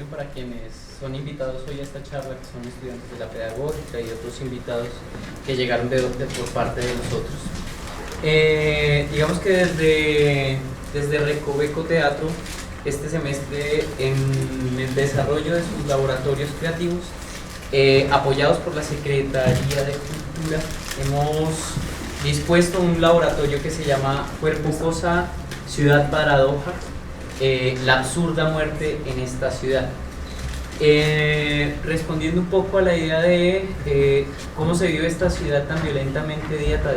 introducción para quienes son invitados hoy a esta charla, que son estudiantes de la pedagógica y otros invitados que llegaron por parte de nosotros. Digamos que desde Recoveco Teatro, este semestre, en el desarrollo de sus laboratorios creativos, apoyados por la Secretaría de Cultura, hemos dispuesto un laboratorio que se llama Cuerpo Cosa, Ciudad Paradoja, la absurda muerte en esta ciudad. Respondiendo un poco a la idea de cómo se vive esta ciudad tan violentamente día tras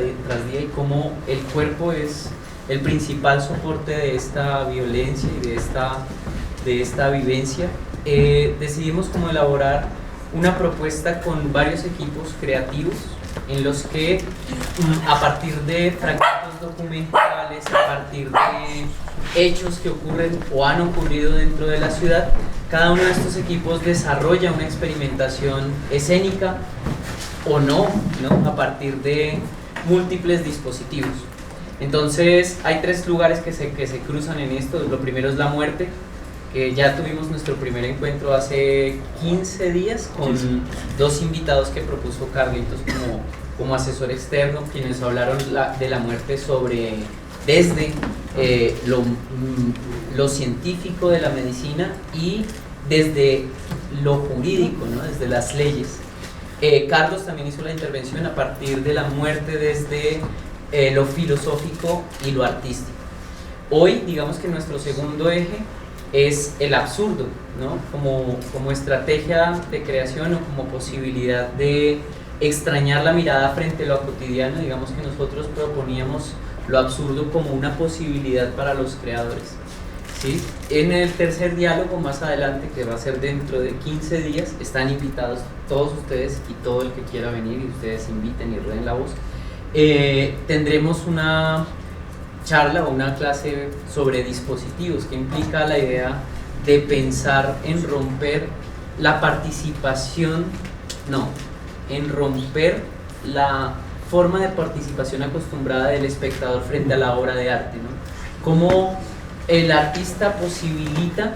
día y cómo el cuerpo es el principal soporte de esta violencia y de esta vivencia, decidimos como elaborar una propuesta con varios equipos creativos en los que a partir de fragmentos documentales, a partir de hechos que ocurren o han ocurrido dentro de la ciudad, cada uno de estos equipos desarrolla una experimentación escénica o no, a partir de múltiples dispositivos. Entonces hay tres lugares que se cruzan en esto. Lo primero es la muerte, que ya tuvimos nuestro primer encuentro hace 15 días con dos invitados que propuso Carlitos como asesor externo, quienes hablaron de la muerte desde lo científico de la medicina y desde lo jurídico, desde las leyes. Carlos también hizo la intervención a partir de la muerte desde lo filosófico y lo artístico. Hoy, digamos que nuestro segundo eje es el absurdo, como estrategia de creación o como posibilidad de extrañar la mirada frente a lo cotidiano. Digamos que nosotros proponíamos lo absurdo como una posibilidad para los creadores, ¿sí? En el tercer diálogo, más adelante, que va a ser dentro de 15 días, están invitados todos ustedes y todo el que quiera venir, y ustedes inviten y rueden la voz. Tendremos una charla o una clase sobre dispositivos, que implica la idea de pensar en romper la participación, en romper la forma de participación acostumbrada del espectador frente a la obra de arte, cómo el artista posibilita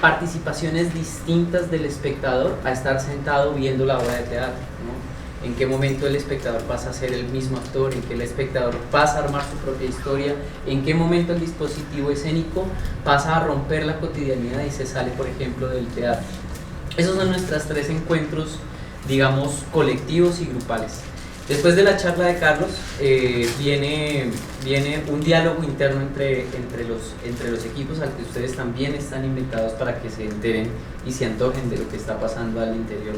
participaciones distintas del espectador a estar sentado viendo la obra de teatro, en qué momento el espectador pasa a ser el mismo actor, en qué el espectador pasa a armar su propia historia, en qué momento el dispositivo escénico pasa a romper la cotidianidad y se sale, por ejemplo, del teatro. Esos son nuestros tres encuentros, digamos, colectivos y grupales. Después de la charla de Carlos, viene un diálogo interno entre los equipos, al que ustedes también están invitados para que se enteren y se antojen de lo que está pasando al interior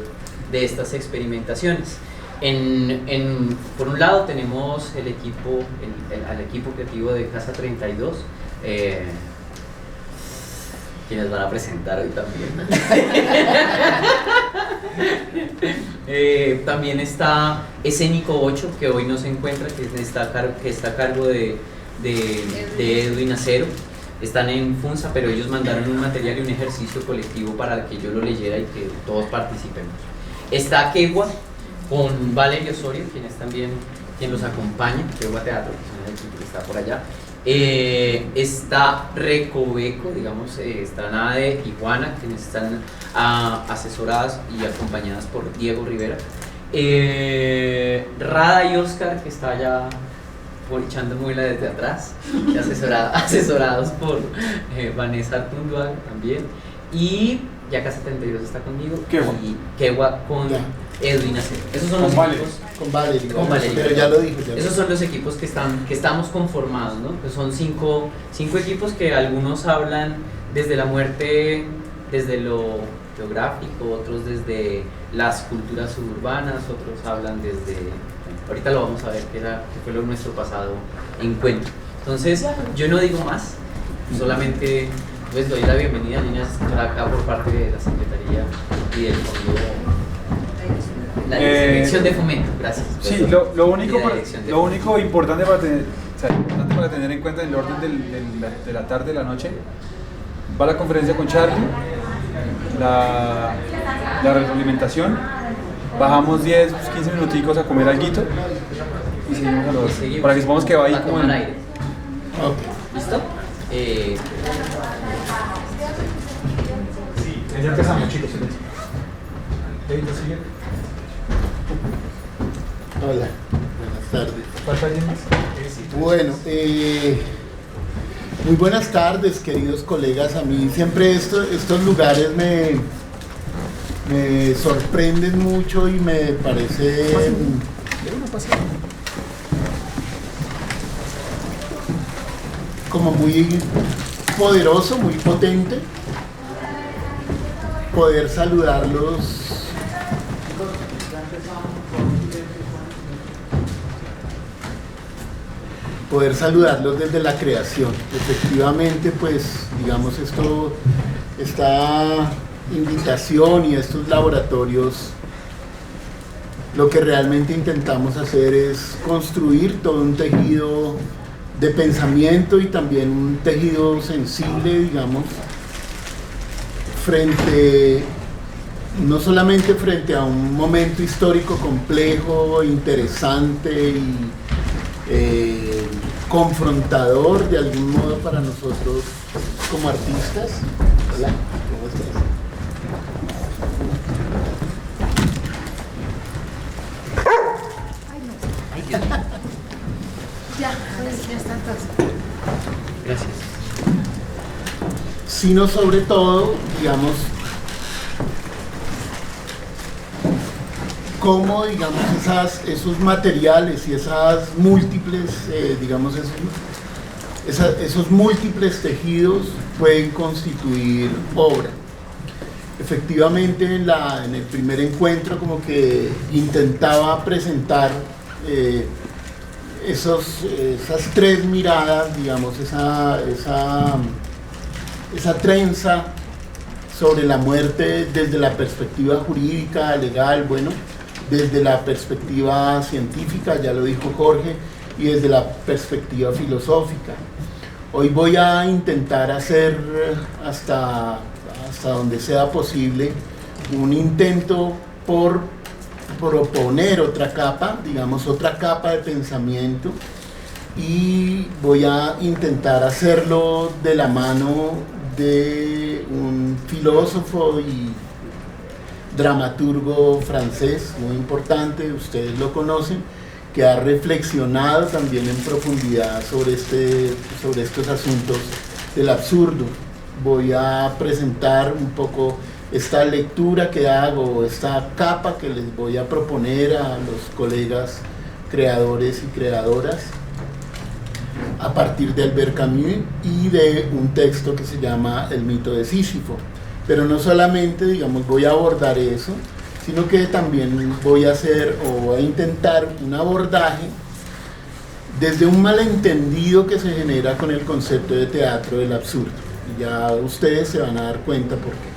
de estas experimentaciones. Por un lado tenemos al equipo creativo de Casa 32, quienes van a presentar hoy también. También está Escénico 8, que hoy no se encuentra, que está a cargo de Edwin Acero. Están en Funza, pero ellos mandaron un material y un ejercicio colectivo para que yo lo leyera y que todos participemos. Está Quegua con Valerio Osorio, quien los acompaña, Quegua Teatro, que es el equipo que está por allá. Está Recoveco, digamos, está Nade y Juana, quienes están asesoradas y acompañadas por Diego Rivera. Rada y Oscar, que está allá echando muela desde atrás, asesorados por Vanessa Artunduaga también. Y ya Casa 72 está conmigo. Y Quegua con Edwin Acero. Esos son los equipos. Con Valerie. Pero ya lo dijo. Esos son los equipos que estamos conformados, Pues son cinco equipos que algunos hablan desde la muerte, desde lo geográfico, otros desde las culturas suburbanas, otros hablan desde... ahorita lo vamos a ver, que fue nuestro pasado encuentro. Entonces, yo no digo más, solamente les doy la bienvenida, niñas, acá por parte de la Secretaría y del Fondo, la Dirección de Fomento. Gracias. Sí, lo único importante para tener en cuenta en el orden de la tarde, de la noche, va la conferencia con Charlie, la retroalimentación, bajamos 10, 15 minuticos a comer alguito y seguimos a los... para que sepamos que va ahí como en... ¿Listo? Ya empezamos, chicos. Hola, buenas tardes. ¿Falta alguien más? Bueno, muy buenas tardes, queridos colegas. A mí siempre estos lugares me sorprenden mucho y me parecen como muy poderoso, muy potente poder saludarlos desde la creación. Efectivamente, pues, digamos, esta invitación y estos laboratorios, lo que realmente intentamos hacer es construir todo un tejido de pensamiento y también un tejido sensible, digamos, no solamente frente a un momento histórico complejo, interesante y confrontador de algún modo para nosotros como artistas. Hola, ¿cómo estás? Ya están todos. Gracias. Sino sobre todo, digamos, cómo, digamos, esos materiales y esas múltiples, digamos, esos múltiples tejidos pueden constituir obra. Efectivamente, en el primer encuentro como que intentaba presentar esas tres miradas, digamos, esa trenza sobre la muerte desde la perspectiva jurídica, legal, bueno, desde la perspectiva científica, ya lo dijo Jorge, y desde la perspectiva filosófica. Hoy voy a intentar hacer, hasta donde sea posible, un intento por proponer otra capa, digamos, otra capa de pensamiento, y voy a intentar hacerlo de la mano de un filósofo y dramaturgo francés muy importante, ustedes lo conocen, que ha reflexionado también en profundidad sobre estos asuntos del absurdo. Voy a presentar un poco esta lectura que hago, esta capa que les voy a proponer a los colegas creadores y creadoras a partir de Albert Camus y de un texto que se llama El mito de Sísifo. Pero no solamente, digamos, voy a abordar eso, sino que también voy a intentar un abordaje desde un malentendido que se genera con el concepto de teatro del absurdo. Y ya ustedes se van a dar cuenta porque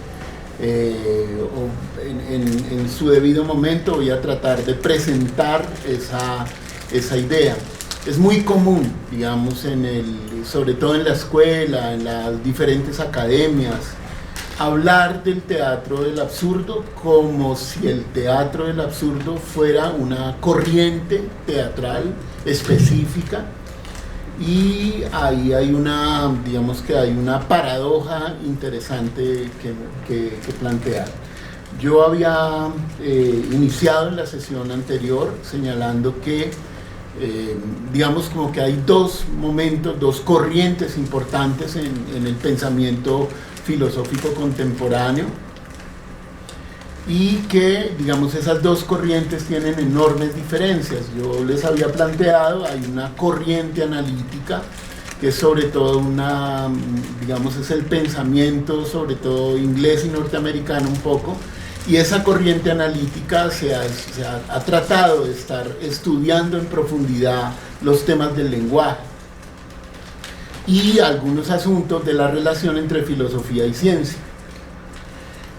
en su debido momento voy a tratar de presentar esa idea. Es muy común, digamos, sobre todo en la escuela, en las diferentes academias, hablar del teatro del absurdo como si el teatro del absurdo fuera una corriente teatral específica, y ahí hay una paradoja interesante que plantear. Yo había iniciado en la sesión anterior señalando que digamos como que hay dos momentos, dos corrientes importantes en el pensamiento filosófico contemporáneo, y que, digamos, esas dos corrientes tienen enormes diferencias. Yo les había planteado, hay una corriente analítica que es sobre todo es el pensamiento, sobre todo inglés y norteamericano un poco, y esa corriente analítica se ha tratado de estar estudiando en profundidad los temas del lenguaje y algunos asuntos de la relación entre filosofía y ciencia.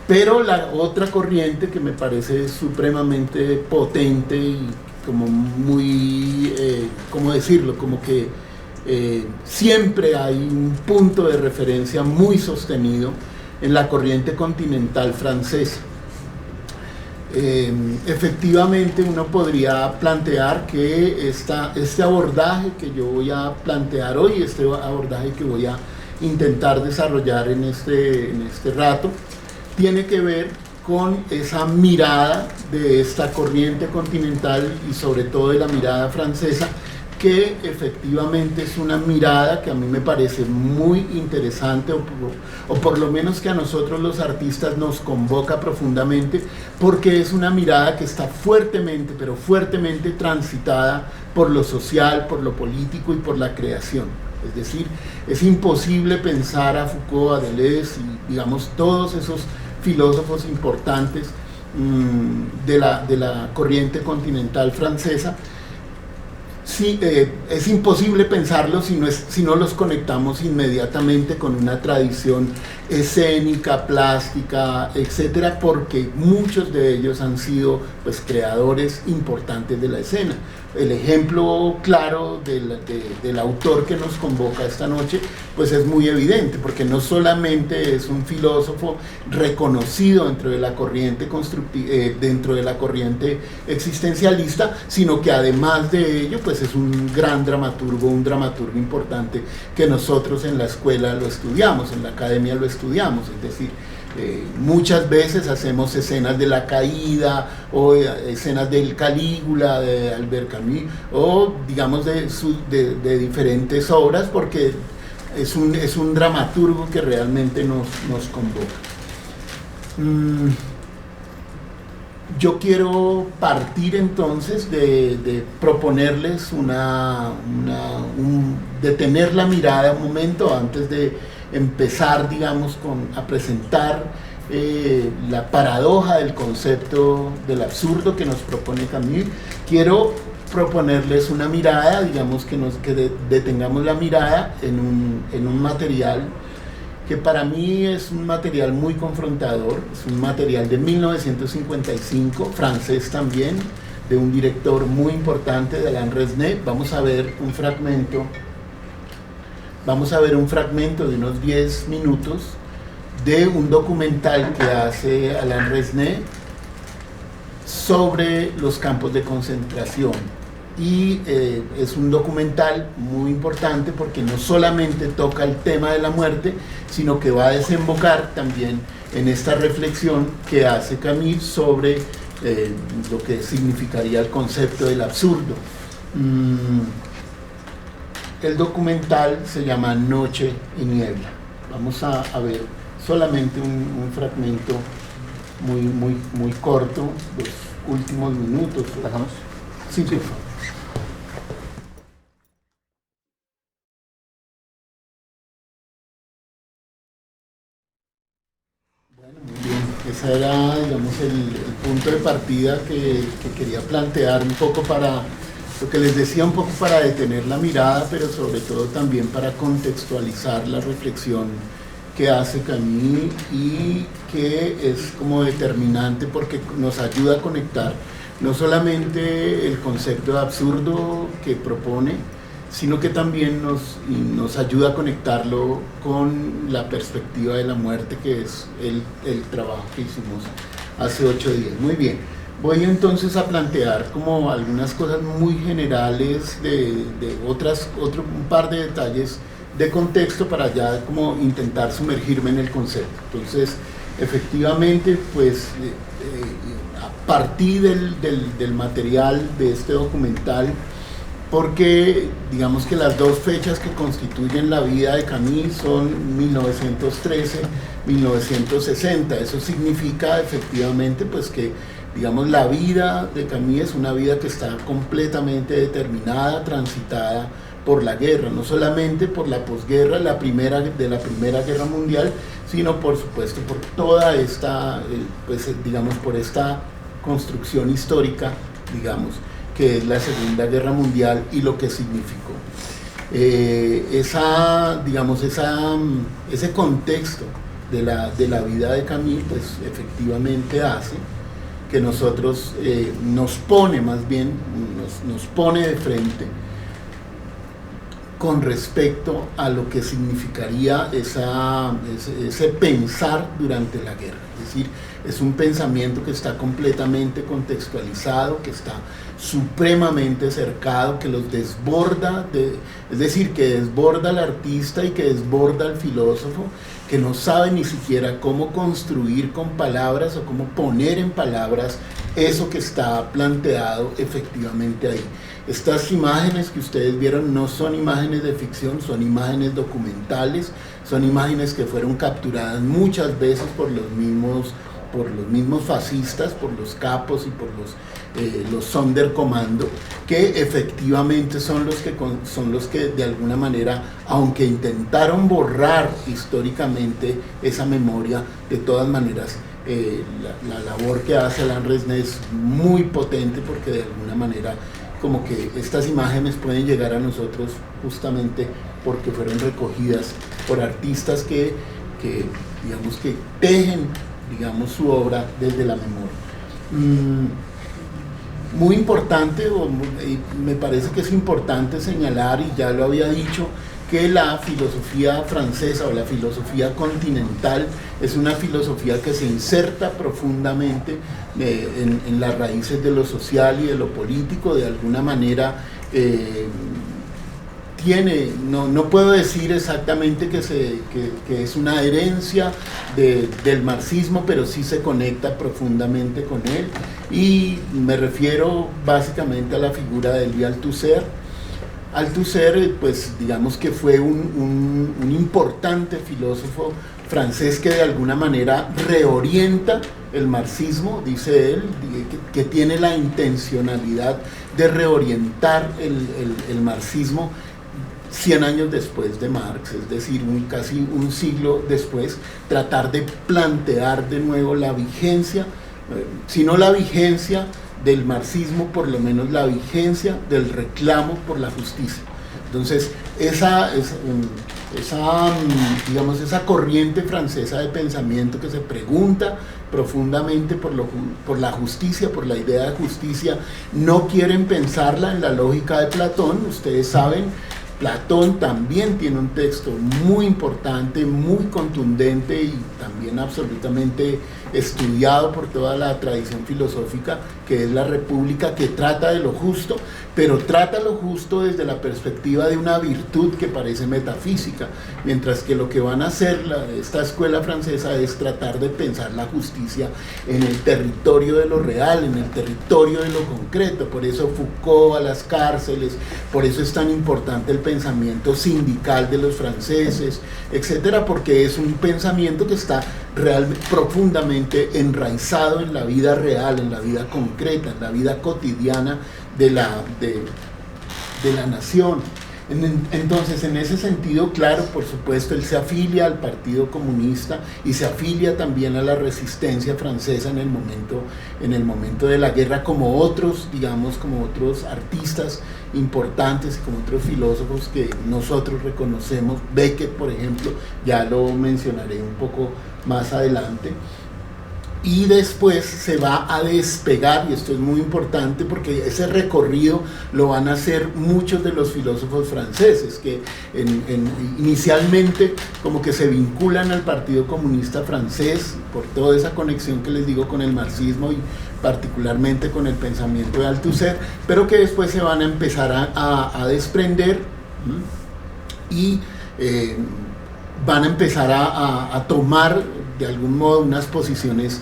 Pero la otra corriente que me parece supremamente potente y como muy, ¿cómo decirlo? Como que siempre hay un punto de referencia muy sostenido en la corriente continental francesa. Efectivamente uno podría plantear que este abordaje que yo voy a plantear hoy, este abordaje que voy a intentar desarrollar en este rato, tiene que ver con esa mirada de esta corriente continental y sobre todo de la mirada francesa, que efectivamente es una mirada que a mí me parece muy interesante, o por lo menos que a nosotros los artistas nos convoca profundamente, porque es una mirada que está fuertemente, pero fuertemente transitada por lo social, por lo político y por la creación. Es decir, es imposible pensar a Foucault, a Deleuze y digamos todos esos filósofos importantes de la corriente continental francesa. Sí, es imposible pensarlo si no los conectamos inmediatamente con una tradición escénica, plástica, etcétera, porque muchos de ellos han sido pues, creadores importantes de la escena. El ejemplo claro del autor que nos convoca esta noche pues es muy evidente, porque no solamente es un filósofo reconocido dentro de la corriente dentro de la corriente existencialista, sino que además de ello pues es un gran dramaturgo, un dramaturgo importante que nosotros en la escuela lo estudiamos, en la academia lo estudiamos, es decir, muchas veces hacemos escenas de la caída o escenas del Calígula de Albert Camus o digamos de diferentes obras, porque es un dramaturgo que realmente nos convoca. Yo quiero partir entonces de proponerles detener la mirada un momento antes de empezar, digamos, a presentar la paradoja del concepto del absurdo que nos propone Camus. Quiero proponerles una mirada, digamos, que detengamos la mirada en un material que para mí es un material muy confrontador, es un material de 1955, francés también, de un director muy importante, de Alain Resnais. Vamos a ver un fragmento de unos 10 minutos de un documental que hace Alain Resnais sobre los campos de concentración. Y es un documental muy importante porque no solamente toca el tema de la muerte, sino que va a desembocar también en esta reflexión que hace Camus sobre lo que significaría el concepto del absurdo. El documental se llama Noche y Niebla. Vamos a ver solamente un fragmento muy corto, los últimos minutos. ¿Pasamos? Sí, por favor. Bueno, muy bien. Ese era, digamos, el punto de partida que quería plantear un poco para lo que les decía, un poco para detener la mirada, pero sobre todo también para contextualizar la reflexión que hace Camus y que es como determinante porque nos ayuda a conectar no solamente el concepto de absurdo que propone, sino que también nos ayuda a conectarlo con la perspectiva de la muerte, que es el trabajo que hicimos hace 8 días. Muy bien. Voy entonces a plantear como algunas cosas muy generales un par de detalles de contexto para ya como intentar sumergirme en el concepto. Entonces, efectivamente, pues a partir del material de este documental, porque digamos que las dos fechas que constituyen la vida de Camus son 1913, 1960. Eso significa efectivamente pues que digamos la vida de Camus es una vida que está completamente determinada, transitada por la guerra, no solamente por la posguerra, de la Primera Guerra Mundial, sino por supuesto por toda esta, pues digamos por esta construcción histórica, digamos, que es la Segunda Guerra Mundial y lo que significó. Ese contexto de la vida de Camus, pues efectivamente hace que nosotros nos pone de frente con respecto a lo que significaría ese pensar durante la guerra. Es decir, es un pensamiento que está completamente contextualizado, que está supremamente cercado, que los desborda, es decir, que desborda al artista y que desborda al filósofo, que no sabe ni siquiera cómo construir con palabras o cómo poner en palabras eso que está planteado efectivamente ahí. Estas imágenes que ustedes vieron no son imágenes de ficción, son imágenes documentales, son imágenes que fueron capturadas muchas veces por los mismos fascistas, por los capos y por los Sonderkommando, que efectivamente son los que de alguna manera, aunque intentaron borrar históricamente esa memoria, de todas maneras la labor que hace Alain Resnais es muy potente, porque de alguna manera como que estas imágenes pueden llegar a nosotros justamente porque fueron recogidas por artistas que digamos que tejen, digamos, su obra desde la memoria. Muy importante, me parece que es importante señalar, y ya lo había dicho, que la filosofía francesa o la filosofía continental es una filosofía que se inserta profundamente en las raíces de lo social y de lo político. De alguna manera tiene, no puedo decir exactamente que es una herencia del marxismo, pero sí se conecta profundamente con él, y me refiero básicamente a la figura de Louis Althusser. Althusser, pues digamos que fue un importante filósofo francés que de alguna manera reorienta el marxismo, dice él, que tiene la intencionalidad de reorientar el marxismo 100 años después de Marx, es decir, casi un siglo después, tratar de plantear de nuevo la vigencia, si no la vigencia del marxismo, por lo menos la vigencia del reclamo por la justicia. Entonces, esa corriente francesa de pensamiento que se pregunta profundamente por la justicia, por la idea de justicia, no quieren pensarla en la lógica de Platón. Ustedes saben, Platón también tiene un texto muy importante, muy contundente y también absolutamente estudiado por toda la tradición filosófica, que es la República, que trata de lo justo, pero trata lo justo desde la perspectiva de una virtud que parece metafísica, mientras que lo que van a hacer esta escuela francesa es tratar de pensar la justicia en el territorio de lo real, en el territorio de lo concreto. Por eso Foucault va a las cárceles, por eso es tan importante el pensamiento sindical de los franceses, etcétera, porque es un pensamiento que está profundamente enraizado en la vida real, en la vida concreta, en la vida cotidiana de la nación. Entonces, en ese sentido, claro, por supuesto, él se afilia al Partido Comunista y se afilia también a la resistencia francesa en el momento de la guerra, como otros, digamos, como otros artistas importantes, como otros filósofos que nosotros reconocemos. Beckett, por ejemplo, ya lo mencionaré un poco más adelante. Y después se va a despegar, y esto es muy importante porque ese recorrido lo van a hacer muchos de los filósofos franceses, que inicialmente como que se vinculan al Partido Comunista francés por toda esa conexión que les digo con el marxismo y particularmente con el pensamiento de Althusser, pero que después se van a empezar a desprender y van a empezar a tomar de algún modo unas posiciones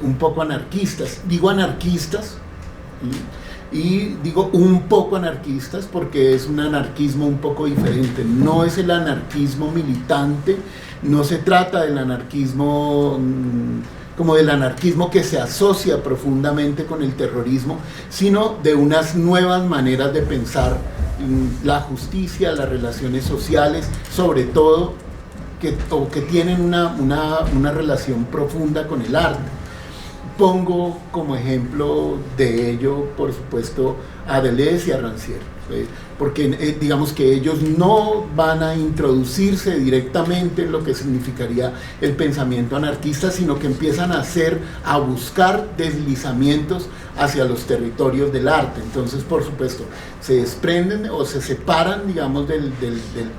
un poco anarquistas. Digo anarquistas y digo un poco anarquistas porque es un anarquismo un poco diferente. No es el anarquismo militante, no se trata del anarquismo como del anarquismo que se asocia profundamente con el terrorismo, sino de unas nuevas maneras de pensar la justicia, las relaciones sociales, sobre todo que tienen una relación profunda con el arte. Pongo como ejemplo de ello, por supuesto, a Deleuze y a Rancière, porque digamos que ellos no van a introducirse directamente en lo que significaría el pensamiento anarquista, sino que empiezan a buscar deslizamientos hacia los territorios del arte. Entonces, por supuesto, se desprenden o se separan, digamos, del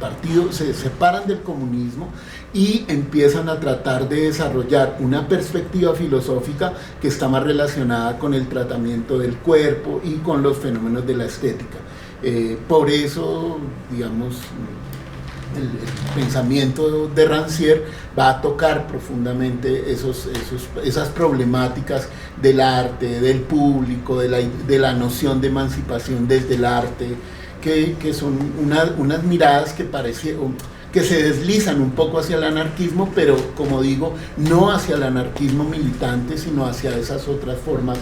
partido, se separan del comunismo y empiezan a tratar de desarrollar una perspectiva filosófica que está más relacionada con el tratamiento del cuerpo y con los fenómenos de la estética. Por eso, digamos, el pensamiento de Rancière va a tocar profundamente esas problemáticas del arte, del público, de la noción de emancipación desde el arte, que son unas miradas que se deslizan un poco hacia el anarquismo, pero como digo, no hacia el anarquismo militante, sino hacia esas otras formas.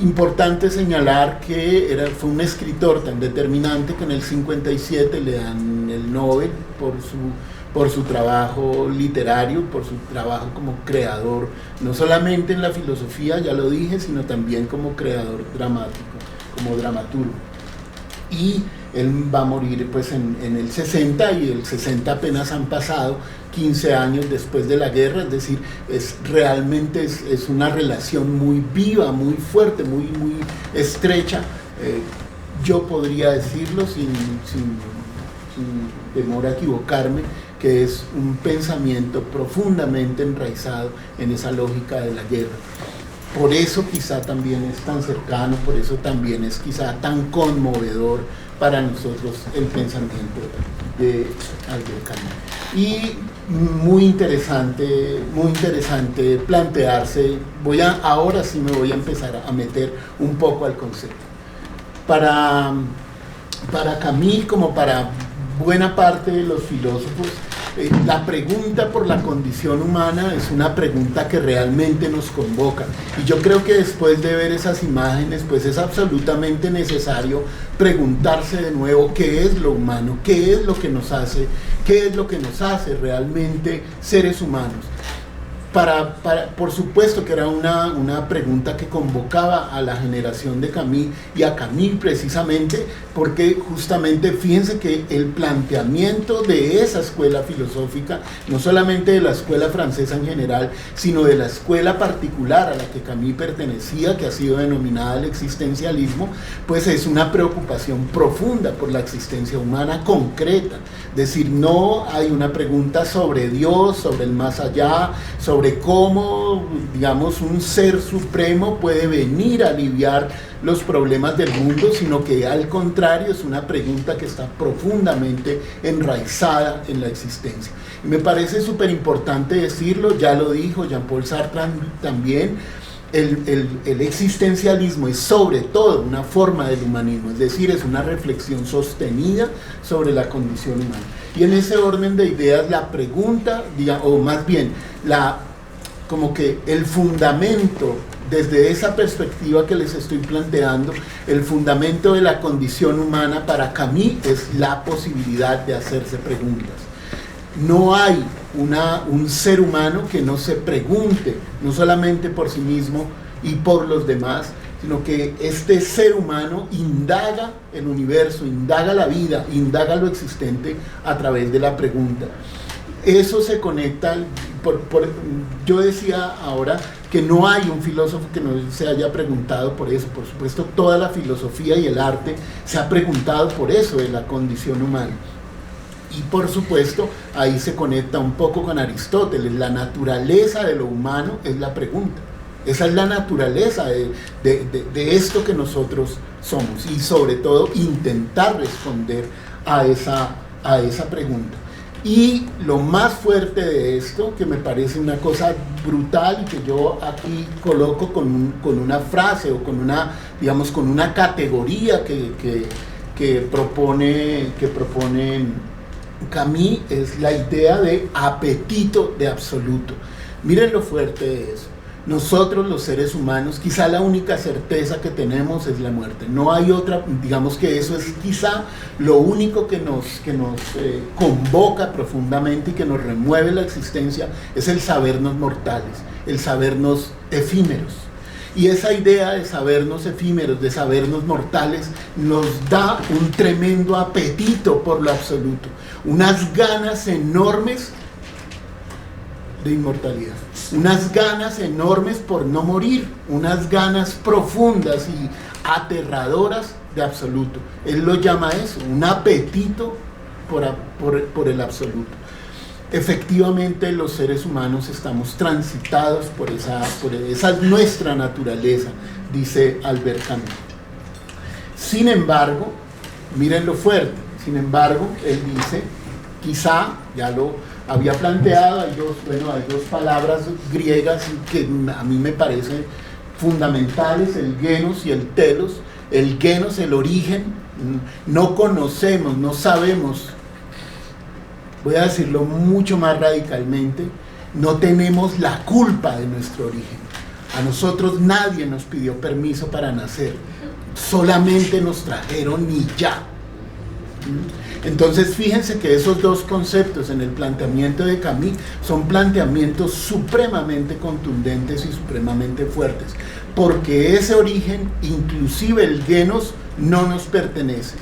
Importante señalar que fue un escritor tan determinante que en el 57 le dan el Nobel por su trabajo literario, por su trabajo como creador, no solamente en la filosofía, ya lo dije, sino también como creador dramático, como dramaturgo. Y él va a morir pues en el 60, y el 60 apenas han pasado 15 años después de la guerra, es decir, realmente es una relación muy viva, muy fuerte, muy estrecha. Yo podría decirlo sin temor a equivocarme, que es un pensamiento profundamente enraizado en esa lógica de la guerra. Por eso quizá también es tan cercano, por eso también es quizá tan conmovedor para nosotros el pensamiento de Albert Camus. Y muy interesante plantearse, ahora sí me voy a empezar a meter un poco al concepto. Para Camus, como para buena parte de los filósofos, la pregunta por la condición humana es una pregunta que realmente nos convoca, y yo creo que después de ver esas imágenes pues es absolutamente necesario preguntarse de nuevo qué es lo humano, qué es lo que nos hace realmente seres humanos. Por supuesto que era una pregunta que convocaba a la generación de Camus, y a Camus precisamente porque justamente fíjense que el planteamiento de esa escuela filosófica, no solamente de la escuela francesa en general, sino de la escuela particular a la que Camus pertenecía, que ha sido denominada el existencialismo, pues es una preocupación profunda por la existencia humana concreta. Es decir, no hay una pregunta sobre Dios, sobre el más allá, sobre cómo, digamos, un ser supremo puede venir a aliviar los problemas del mundo, sino que al contrario es una pregunta que está profundamente enraizada en la existencia. Y me parece súper importante decirlo, ya lo dijo Jean-Paul Sartre también, el existencialismo es sobre todo una forma del humanismo, es decir, es una reflexión sostenida sobre la condición humana. Y en ese orden de ideas la pregunta, o más bien como que el fundamento, desde esa perspectiva que les estoy planteando, el fundamento de la condición humana para Camus es la posibilidad de hacerse preguntas. No hay un ser humano que no se pregunte, no solamente por sí mismo y por los demás, sino que este ser humano indaga el universo, indaga la vida, indaga lo existente a través de la pregunta. Eso se conecta, yo decía ahora que no hay un filósofo que no se haya preguntado por eso. Por supuesto, toda la filosofía y el arte se ha preguntado por eso de la condición humana. Y por supuesto, ahí se conecta un poco con Aristóteles. La naturaleza de lo humano es la pregunta. Esa es la naturaleza de esto que nosotros somos. Y sobre todo, intentar responder a esa pregunta. Y lo más fuerte de esto, que me parece una cosa brutal y que yo aquí coloco con una frase o con una categoría que propone Camus, es la idea de apetito de absoluto. Miren lo fuerte de eso. Nosotros los seres humanos, quizá la única certeza que tenemos es la muerte. No hay otra, digamos que eso es quizá lo único que nos convoca profundamente y que nos remueve la existencia, es el sabernos mortales, el sabernos efímeros. Y esa idea de sabernos efímeros, de sabernos mortales, nos da un tremendo apetito por lo absoluto, unas ganas enormes de inmortalidad, unas ganas enormes por no morir, unas ganas profundas y aterradoras de absoluto. Él lo llama eso, un apetito por el absoluto. Efectivamente, los seres humanos estamos transitados por esa es nuestra naturaleza, dice Albert Camus. Sin embargo, miren lo fuerte, Sin embargo, él dice, quizá, ya lo había planteado, hay dos palabras griegas que a mí me parecen fundamentales, el genos y el telos. El genos, el origen, no conocemos, no sabemos, voy a decirlo mucho más radicalmente, no tenemos la culpa de nuestro origen. A nosotros nadie nos pidió permiso para nacer, solamente nos trajeron y ya. Entonces fíjense que esos dos conceptos en el planteamiento de Camus son planteamientos supremamente contundentes y supremamente fuertes, porque ese origen, inclusive el genos, no nos pertenece.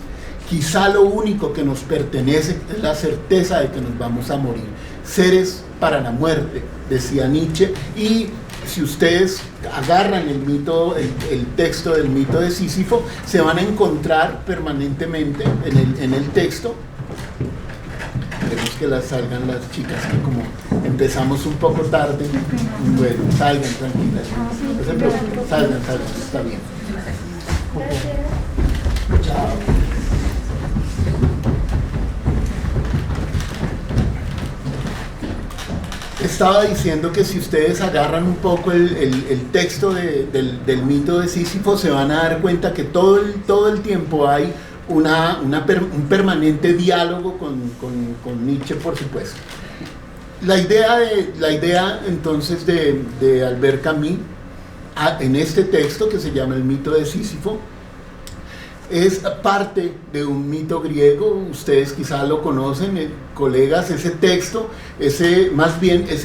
Quizá lo único que nos pertenece es la certeza de que nos vamos a morir. Seres para la muerte, decía Nietzsche, y si ustedes agarran el texto del mito de Sísifo, se van a encontrar permanentemente en el texto. Queremos que salgan las chicas, que como empezamos un poco tarde, bueno, salgan tranquilas, no se preocupen, salgan, está bien. Chao. Estaba diciendo que si ustedes agarran un poco el texto del mito de Sísifo, se van a dar cuenta que todo el tiempo hay un permanente diálogo con Nietzsche, por supuesto. La idea entonces de Albert Camus en este texto, que se llama El mito de Sísifo, es parte de un mito griego. Ustedes quizás lo conocen, colegas. Ese texto, ese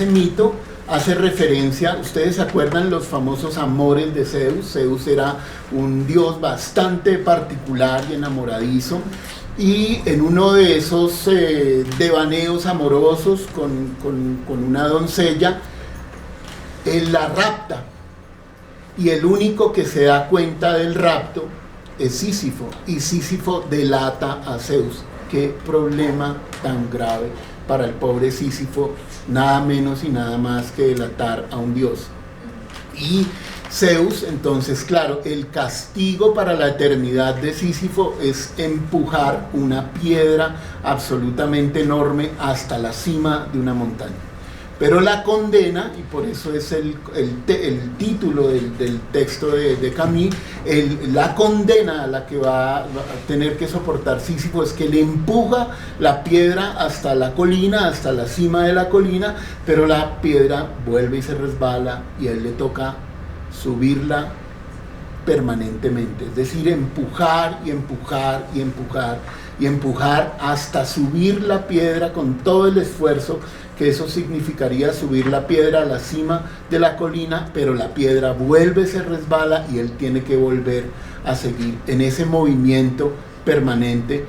mito hace referencia, ustedes se acuerdan los famosos amores de Zeus. Zeus era un dios bastante particular y enamoradizo, y en uno de esos devaneos amorosos con una doncella, él la rapta, y el único que se da cuenta del rapto es Sísifo, y Sísifo delata a Zeus. Qué problema tan grave para el pobre Sísifo, nada menos y nada más que delatar a un dios. Y Zeus, entonces, claro, el castigo para la eternidad de Sísifo es empujar una piedra absolutamente enorme hasta la cima de una montaña. Pero la condena, y por eso es el título del texto de Camus, la condena a la que va a tener que soportar Sísifo es que le empuja la piedra hasta la colina, hasta la cima de la colina, pero la piedra vuelve y se resbala, y a él le toca subirla permanentemente, es decir, empujar y empujar y empujar y empujar hasta subir la piedra con todo el esfuerzo que eso significaría, subir la piedra a la cima de la colina, pero la piedra vuelve, se resbala, y él tiene que volver a seguir en ese movimiento permanente,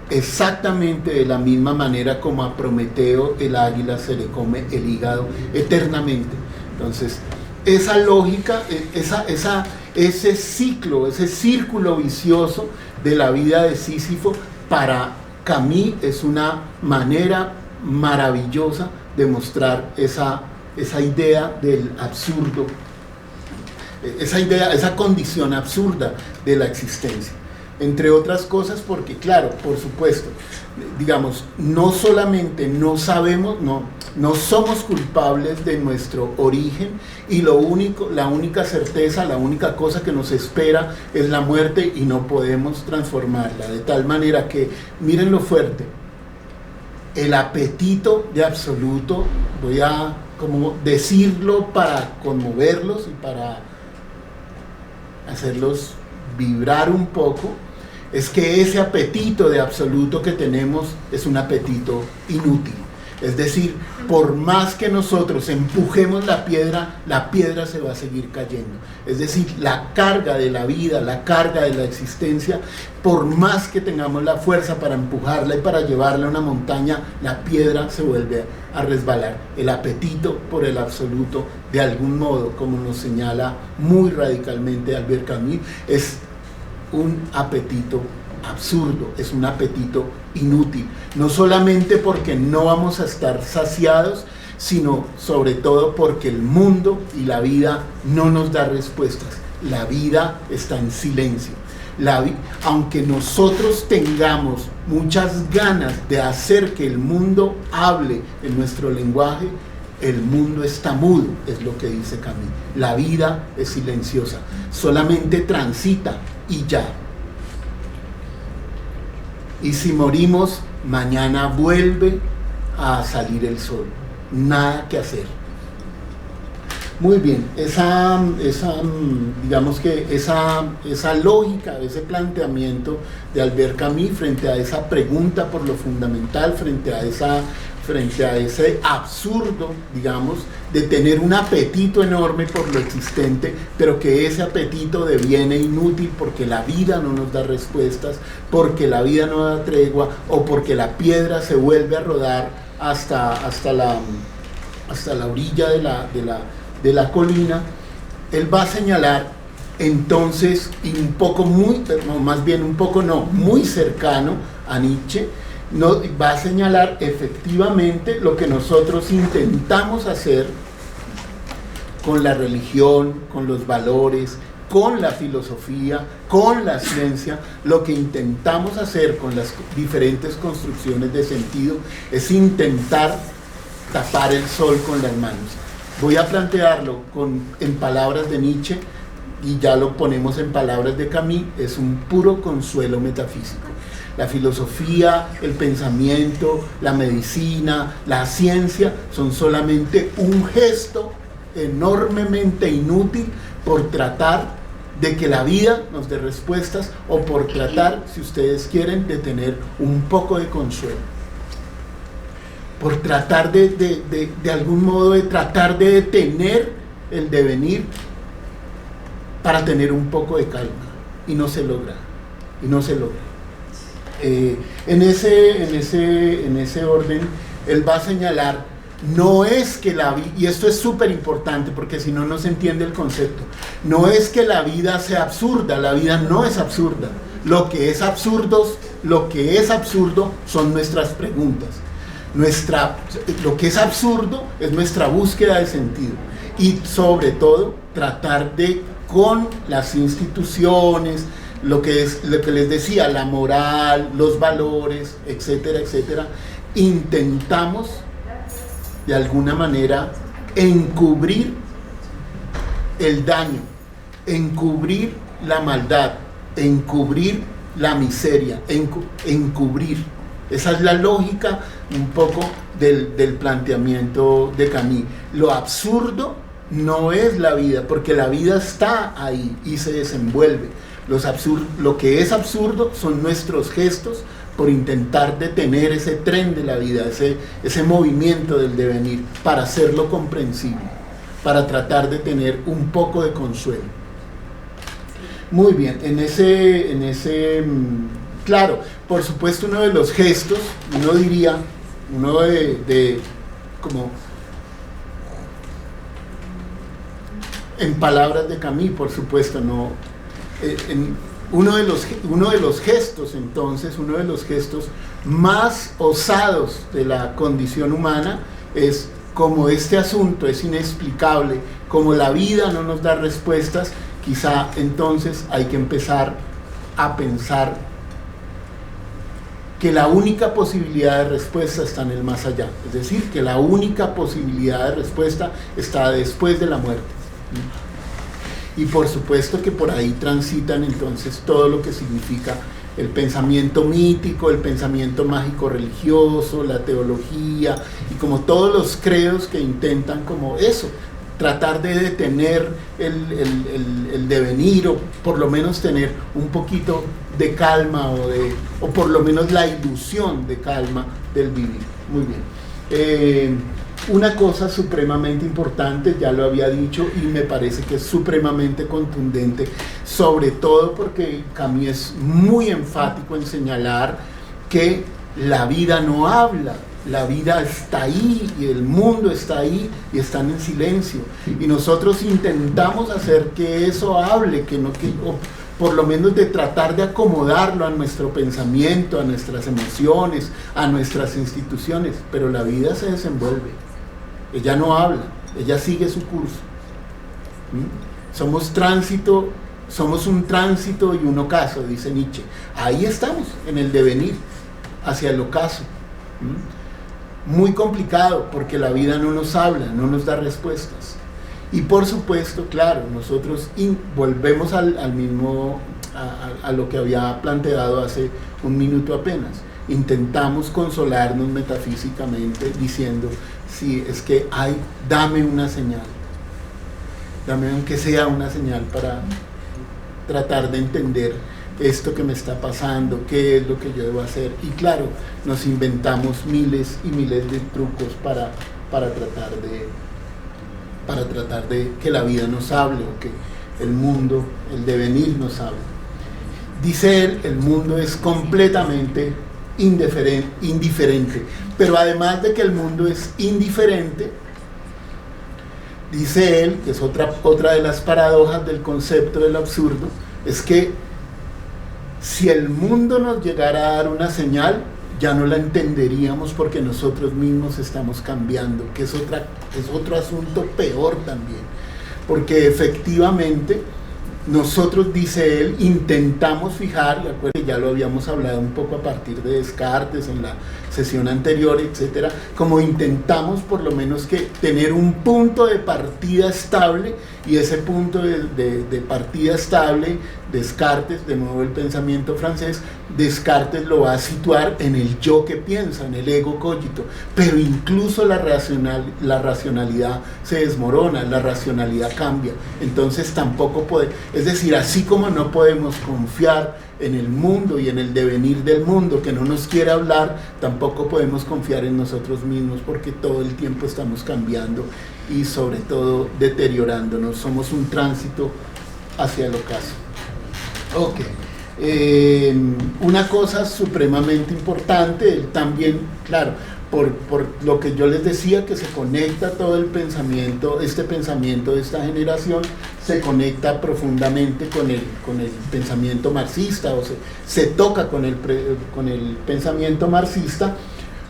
exactamente de la misma manera como a Prometeo el águila se le come el hígado eternamente. Entonces, esa lógica, ese ciclo, ese círculo vicioso de la vida de Sísifo, para Camus es una manera maravillosa de mostrar esa idea del absurdo, esa condición absurda de la existencia. Entre otras cosas porque, claro, por supuesto, digamos, no solamente no sabemos, no somos culpables de nuestro origen, y la única certeza, la única cosa que nos espera es la muerte, y no podemos transformarla, de tal manera que, miren lo fuerte, el apetito de absoluto, voy a como decirlo para conmoverlos y para hacerlos vibrar un poco, es que ese apetito de absoluto que tenemos es un apetito inútil. Es decir, por más que nosotros empujemos la piedra se va a seguir cayendo. Es decir, la carga de la vida, la carga de la existencia, por más que tengamos la fuerza para empujarla y para llevarla a una montaña, la piedra se vuelve a resbalar. El apetito por el absoluto, de algún modo, como nos señala muy radicalmente Albert Camus, es un apetito absurdo, es un apetito inútil, no solamente porque no vamos a estar saciados, sino sobre todo porque el mundo y la vida no nos da respuestas. La vida está en silencio. Aunque nosotros tengamos muchas ganas de hacer que el mundo hable en nuestro lenguaje, el mundo está mudo, es lo que dice Camus. La vida es silenciosa, solamente transita y ya. Y si morimos, mañana vuelve a salir el sol. Nada que hacer. Muy bien, digamos que esa lógica, ese planteamiento de Albert Camus frente a esa pregunta por lo fundamental, frente a ese absurdo, digamos, de tener un apetito enorme por lo existente, pero que ese apetito deviene inútil porque la vida no nos da respuestas, porque la vida no da tregua, o porque la piedra se vuelve a rodar hasta la orilla de la colina. Él va a señalar entonces, y muy cercano a Nietzsche, va a señalar efectivamente lo que nosotros intentamos hacer con la religión, con los valores, con la filosofía, con la ciencia. Lo que intentamos hacer con las diferentes construcciones de sentido es intentar tapar el sol con las manos. Voy a plantearlo en palabras de Nietzsche, y ya lo ponemos en palabras de Camus: es un puro consuelo metafísico. La filosofía, el pensamiento, la medicina, la ciencia son solamente un gesto enormemente inútil por tratar de que la vida nos dé respuestas, o por tratar, si ustedes quieren, de tener un poco de consuelo, por tratar de algún modo de tratar de detener el devenir para tener un poco de calma, y no se logra. En ese orden, él va a señalar, no es que la vida, y esto es súper importante porque si no, no se entiende el concepto, no es que la vida sea absurda, la vida no es absurda. Lo que es absurdo son nuestras preguntas. Lo que es absurdo es nuestra búsqueda de sentido, y sobre todo tratar de, con las instituciones, lo que les decía, la moral, los valores, etcétera, etcétera, intentamos de alguna manera encubrir el daño, encubrir la maldad, encubrir la miseria, encubrir. Esa es la lógica un poco del planteamiento de Camus. Lo absurdo no es la vida, porque la vida está ahí y se desenvuelve. Lo que es absurdo son nuestros gestos por intentar detener ese tren de la vida, ese movimiento del devenir, para hacerlo comprensible, para tratar de tener un poco de consuelo. Muy bien, claro, por supuesto, uno de los gestos, como en palabras de Camus, por supuesto, no. Uno de los gestos, entonces, uno de los gestos más osados de la condición humana es, como este asunto es inexplicable, como la vida no nos da respuestas, quizá entonces hay que empezar a pensar que la única posibilidad de respuesta está en el más allá, es decir, que la única posibilidad de respuesta está después de la muerte. Y por supuesto que por ahí transitan entonces todo lo que significa el pensamiento mítico, el pensamiento mágico religioso, la teología, y como todos los credos que intentan como eso, tratar de detener el devenir, o por lo menos tener un poquito de calma, o por lo menos la ilusión de calma del vivir. Muy bien. Una cosa supremamente importante, ya lo había dicho, y me parece que es supremamente contundente, sobre todo porque Camus es muy enfático en señalar que la vida no habla, la vida está ahí, y el mundo está ahí, y están en silencio, y nosotros intentamos hacer que eso hable, o por lo menos de tratar de acomodarlo a nuestro pensamiento, a nuestras emociones, a nuestras instituciones, pero la vida se desenvuelve. Ella no habla, ella sigue su curso. Somos tránsito somos un tránsito y un ocaso, dice Nietzsche. Ahí estamos, en el devenir, hacia el ocaso. Muy complicado, porque la vida no nos habla, no nos da respuestas. Y por supuesto, claro, nosotros volvemos al mismo, a lo que había planteado hace un minuto apenas. Intentamos consolarnos metafísicamente diciendo, sí, es que dame una señal, dame aunque sea una señal para tratar de entender esto que me está pasando, qué es lo que yo debo hacer. Y claro, nos inventamos miles y miles de trucos para tratar de que la vida nos hable, o que el mundo, el devenir nos hable. Dice él, el mundo es completamente indiferente, pero además de que el mundo es indiferente, dice él, que es otra de las paradojas del concepto del absurdo, es que si el mundo nos llegara a dar una señal, ya no la entenderíamos, porque nosotros mismos estamos cambiando, que es otro asunto peor también, porque efectivamente nosotros, dice él, intentamos fijar, y acuérdense que ya lo habíamos hablado un poco a partir de Descartes en la sesión anterior, etcétera, como intentamos por lo menos que tener un punto de partida estable, y ese punto de partida estable, Descartes, de nuevo el pensamiento francés, Descartes lo va a situar en el yo que piensa, en el ego cogito, pero incluso la racionalidad se desmorona, la racionalidad cambia, entonces tampoco es decir, así como no podemos confiar en el mundo y en el devenir del mundo que no nos quiere hablar, tampoco podemos confiar en nosotros mismos, porque todo el tiempo estamos cambiando y sobre todo deteriorándonos, somos un tránsito hacia el ocaso. Ok, una cosa supremamente importante, él también, claro, por lo que yo les decía, que se conecta todo el pensamiento, este pensamiento de esta generación, se conecta profundamente con el pensamiento marxista, o se toca con el pensamiento marxista.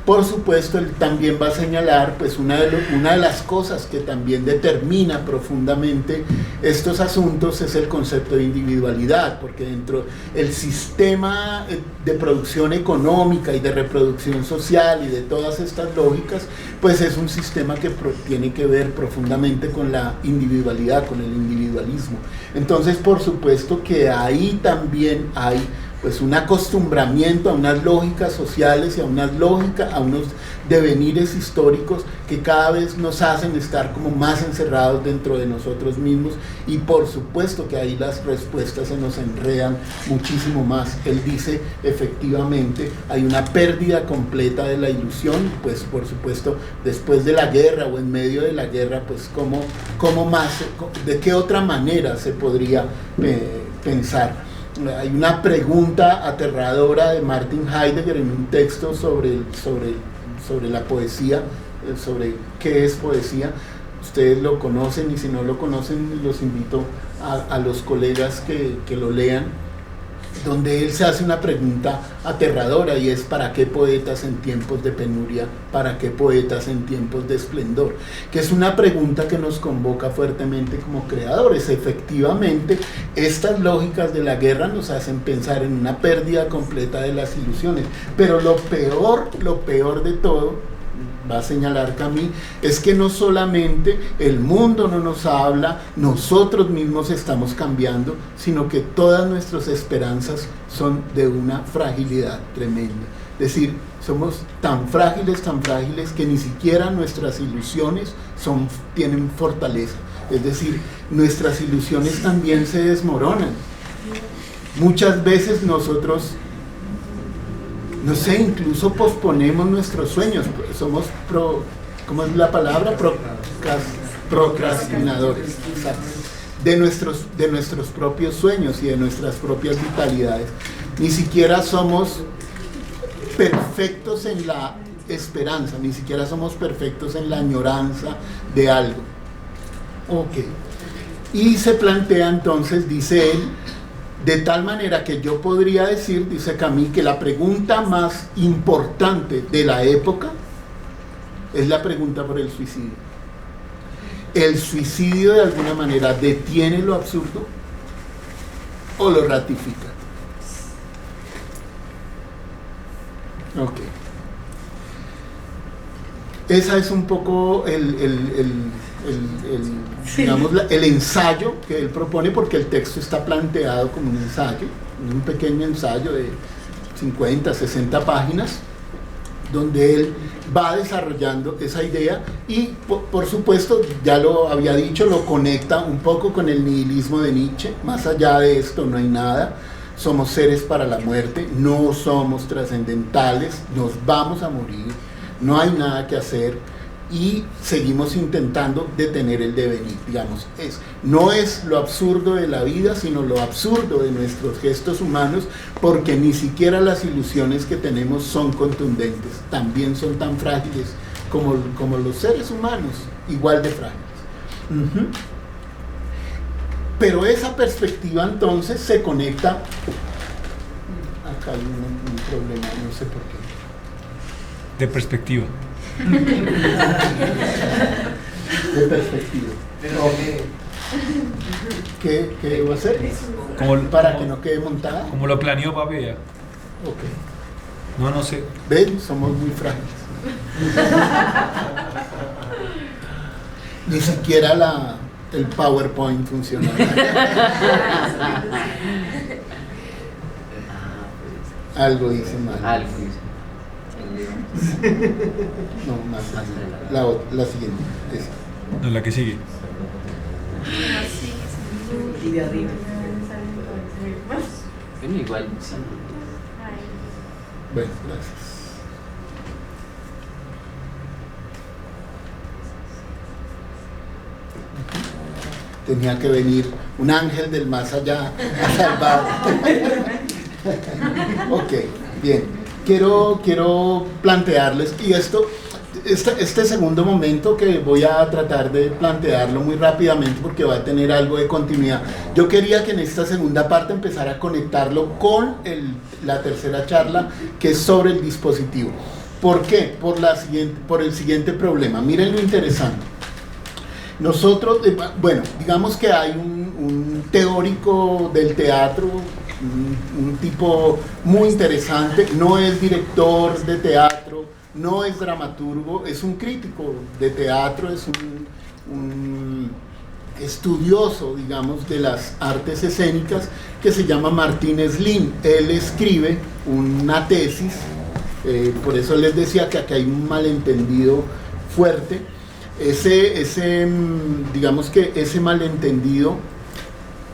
Por supuesto, él también va a señalar, pues, una de las cosas que también determina profundamente estos asuntos es el concepto de individualidad, porque dentro del sistema de producción económica y de reproducción social y de todas estas lógicas, pues es un sistema que tiene que ver profundamente con la individualidad, con el individualismo. Entonces, por supuesto que ahí también hay pues un acostumbramiento a unas lógicas sociales y a unos devenires históricos que cada vez nos hacen estar como más encerrados dentro de nosotros mismos, y por supuesto que ahí las respuestas se nos enredan muchísimo más. Él dice, efectivamente, hay una pérdida completa de la ilusión, pues por supuesto, después de la guerra o en medio de la guerra, pues cómo más, de qué otra manera se podría pensar. Hay una pregunta aterradora de Martin Heidegger en un texto sobre la poesía, sobre qué es poesía. Ustedes lo conocen, y si no lo conocen, los invito a los colegas que lo lean, donde él se hace una pregunta aterradora, y es: ¿para qué poetas en tiempos de penuria? ¿Para qué poetas en tiempos de esplendor? Que es una pregunta que nos convoca fuertemente como creadores. Efectivamente, estas lógicas de la guerra nos hacen pensar en una pérdida completa de las ilusiones, pero lo peor de todo, va a señalar Camus, es que no solamente el mundo no nos habla, nosotros mismos estamos cambiando, sino que todas nuestras esperanzas son de una fragilidad tremenda. Es decir, somos tan frágiles que ni siquiera nuestras ilusiones tienen fortaleza. Es decir, nuestras ilusiones también se desmoronan. Muchas veces nosotros, no sé, incluso posponemos nuestros sueños, somos ¿cómo es la palabra? Procrastinadores, exacto, de nuestros propios sueños y de nuestras propias vitalidades. Ni siquiera somos perfectos en la esperanza, ni siquiera somos perfectos en la añoranza de algo. Ok. Y se plantea entonces, dice él, de tal manera que yo podría decir, dice Camus, que la pregunta más importante de la época es la pregunta por el suicidio. El suicidio de alguna manera detiene lo absurdo, o lo ratifica. Ok. Esa es un poco digamos, el ensayo que él propone, porque el texto está planteado como un ensayo, un pequeño ensayo de 50, 60 páginas, donde él va desarrollando esa idea y, por supuesto, ya lo había dicho, lo conecta un poco con el nihilismo de Nietzsche. Más allá de esto no hay nada, somos seres para la muerte, no somos trascendentales, nos vamos a morir, no hay nada que hacer y seguimos intentando detener el devenir, digamos. No es lo absurdo de la vida, sino lo absurdo de nuestros gestos humanos, porque ni siquiera las ilusiones que tenemos son contundentes, también son tan frágiles como los seres humanos, igual de frágiles. Pero esa perspectiva entonces se conecta. Acá hay un problema, no sé por qué. De perspectiva. De perspectiva. ¿Qué debo hacer? Para que no quede montada. Como lo planeó papi. Ok. No sé. ¿Ven? Somos muy frágiles. Ni siquiera el PowerPoint funciona. Algo dice mal. Algo dice. No, más. La siguiente. Esa. No, la que sigue. Y de arriba. Bueno, igual, sí. Bueno, gracias. Tenía que venir un ángel del más allá a salvar. Ok, bien. Quiero plantearles, y este segundo momento que voy a tratar de plantearlo muy rápidamente porque va a tener algo de continuidad. Yo quería que en esta segunda parte empezara a conectarlo con la tercera charla, que es sobre el dispositivo. ¿Por qué? Por el siguiente problema. Miren lo interesante. Nosotros, bueno, digamos que hay un teórico del teatro, un tipo muy interesante, no es director de teatro, no es dramaturgo, es un crítico de teatro, es un estudioso, digamos, de las artes escénicas, que se llama Martín Slin. Él escribe una tesis, por eso les decía que aquí hay un malentendido fuerte. Digamos que ese malentendido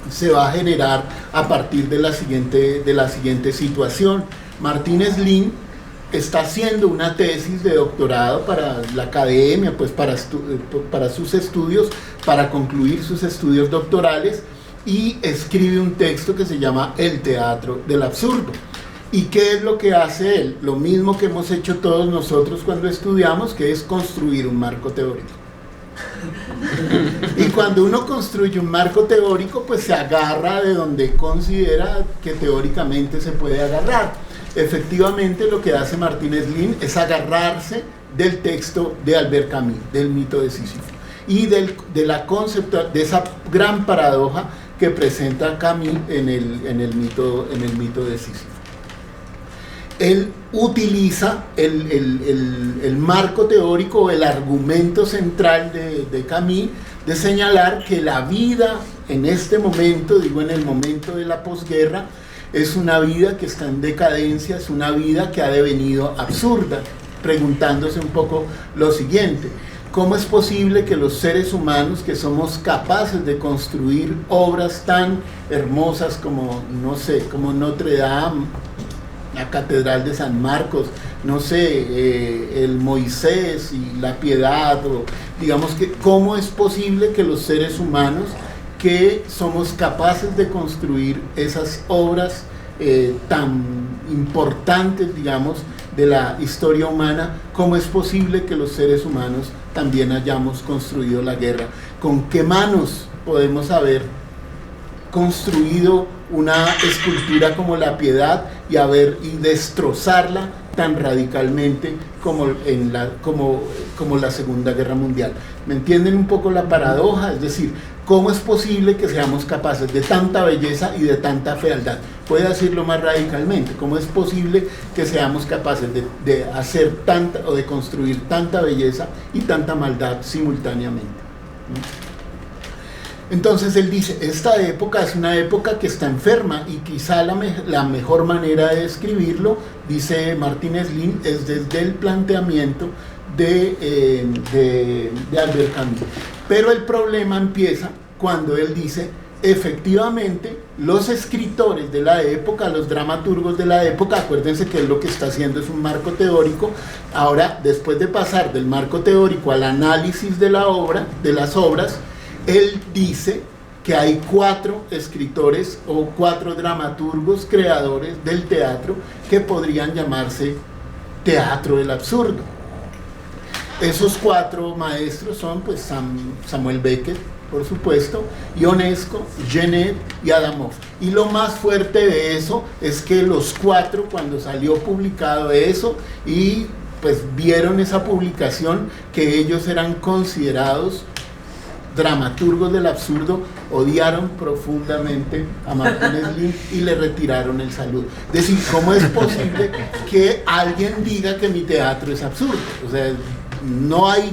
se va a generar a partir de la siguiente situación. Martín Slin está haciendo una tesis de doctorado para la academia, pues para sus estudios, para concluir sus estudios doctorales, y escribe un texto que se llama El teatro del absurdo. ¿Y qué es lo que hace él? Lo mismo que hemos hecho todos nosotros cuando estudiamos, que es construir un marco teórico. Y cuando uno construye un marco teórico, pues se agarra de donde considera que teóricamente se puede agarrar. Efectivamente, lo que hace Martín Slin es agarrarse del texto de Albert Camus, del mito de Sísifo, y de esa gran paradoja que presenta Camus en el mito de Sísifo. Él utiliza el marco teórico, el argumento central de Camus, de señalar que la vida en este momento, digo en el momento de la posguerra, es una vida que está en decadencia, es una vida que ha devenido absurda, preguntándose un poco lo siguiente: ¿cómo es posible que los seres humanos, que somos capaces de construir obras tan hermosas como, no sé, como Notre Dame, la Catedral de San Marcos, no sé, el Moisés y la Piedad, o digamos que cómo es posible que los seres humanos, que somos capaces de construir esas obras tan importantes, digamos, de la historia humana, cómo es posible que los seres humanos también hayamos construido la guerra? ¿Con qué manos podemos haber construido una escultura como la Piedad y destrozarla tan radicalmente como la Segunda Guerra Mundial? ¿Me entienden un poco la paradoja? Es decir, ¿cómo es posible que seamos capaces de tanta belleza y de tanta fealdad? Puede decirlo más radicalmente, ¿cómo es posible que seamos capaces de hacer tanta o de construir tanta belleza y tanta maldad simultáneamente? Entonces él dice, esta época es una época que está enferma y quizá la mejor manera de describirlo, dice Martínez Lin, es desde el planteamiento de Albert Camus. Pero el problema empieza cuando él dice, efectivamente, los escritores de la época, los dramaturgos de la época, acuérdense que él lo que está haciendo es un marco teórico. Ahora, después de pasar del marco teórico al análisis de la obra, de las obras, él dice que hay 4 escritores o 4 dramaturgos creadores del teatro que podrían llamarse teatro del absurdo. Esos 4 maestros son pues Samuel Beckett, por supuesto, Ionesco, Genet y Adamov. Y lo más fuerte de eso es que los 4, cuando salió publicado eso y pues vieron esa publicación, que ellos eran considerados dramaturgos del absurdo, odiaron profundamente a Martínez Lin y le retiraron el saludo. Es decir, ¿cómo es posible que alguien diga que mi teatro es absurdo? O sea, no hay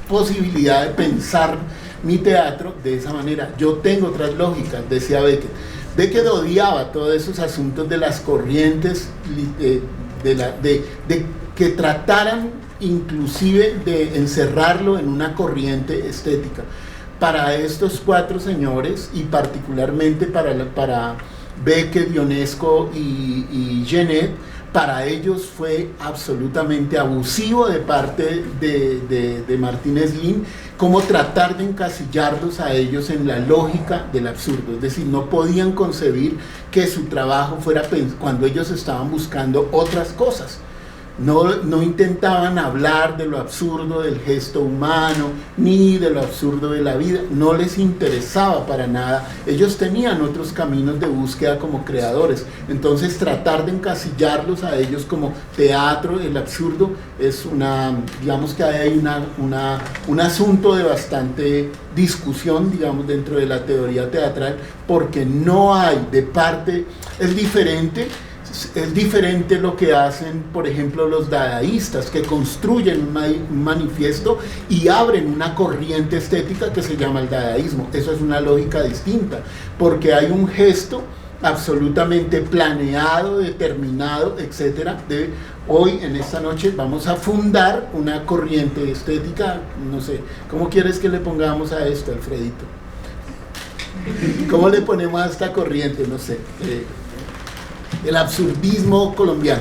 posibilidad de pensar mi teatro de esa manera. Yo tengo otras lógicas, decía Beckett. Beckett odiaba todos esos asuntos de las corrientes, de que trataran inclusive de encerrarlo en una corriente estética. Para estos 4 señores, y particularmente para Beckett, Ionesco y Genet, para ellos fue absolutamente abusivo de parte de Martínez Lin, como tratar de encasillarlos a ellos en la lógica del absurdo. Es decir, no podían concebir que su trabajo fuera cuando ellos estaban buscando otras cosas. No intentaban hablar de lo absurdo del gesto humano, ni de lo absurdo de la vida, no les interesaba para nada. Ellos tenían otros caminos de búsqueda como creadores. Entonces tratar de encasillarlos a ellos como teatro, el absurdo, es digamos que hay un asunto de bastante discusión, digamos, dentro de la teoría teatral, porque no hay de parte, es diferente lo que hacen, por ejemplo, los dadaístas, que construyen un manifiesto y abren una corriente estética que se llama el dadaísmo. Eso es una lógica distinta, porque hay un gesto absolutamente planeado, determinado, etcétera. Hoy, en esta noche, vamos a fundar una corriente estética, no sé, ¿cómo quieres que le pongamos a esto, Alfredito? ¿Cómo le ponemos a esta corriente? No sé. El absurdismo colombiano,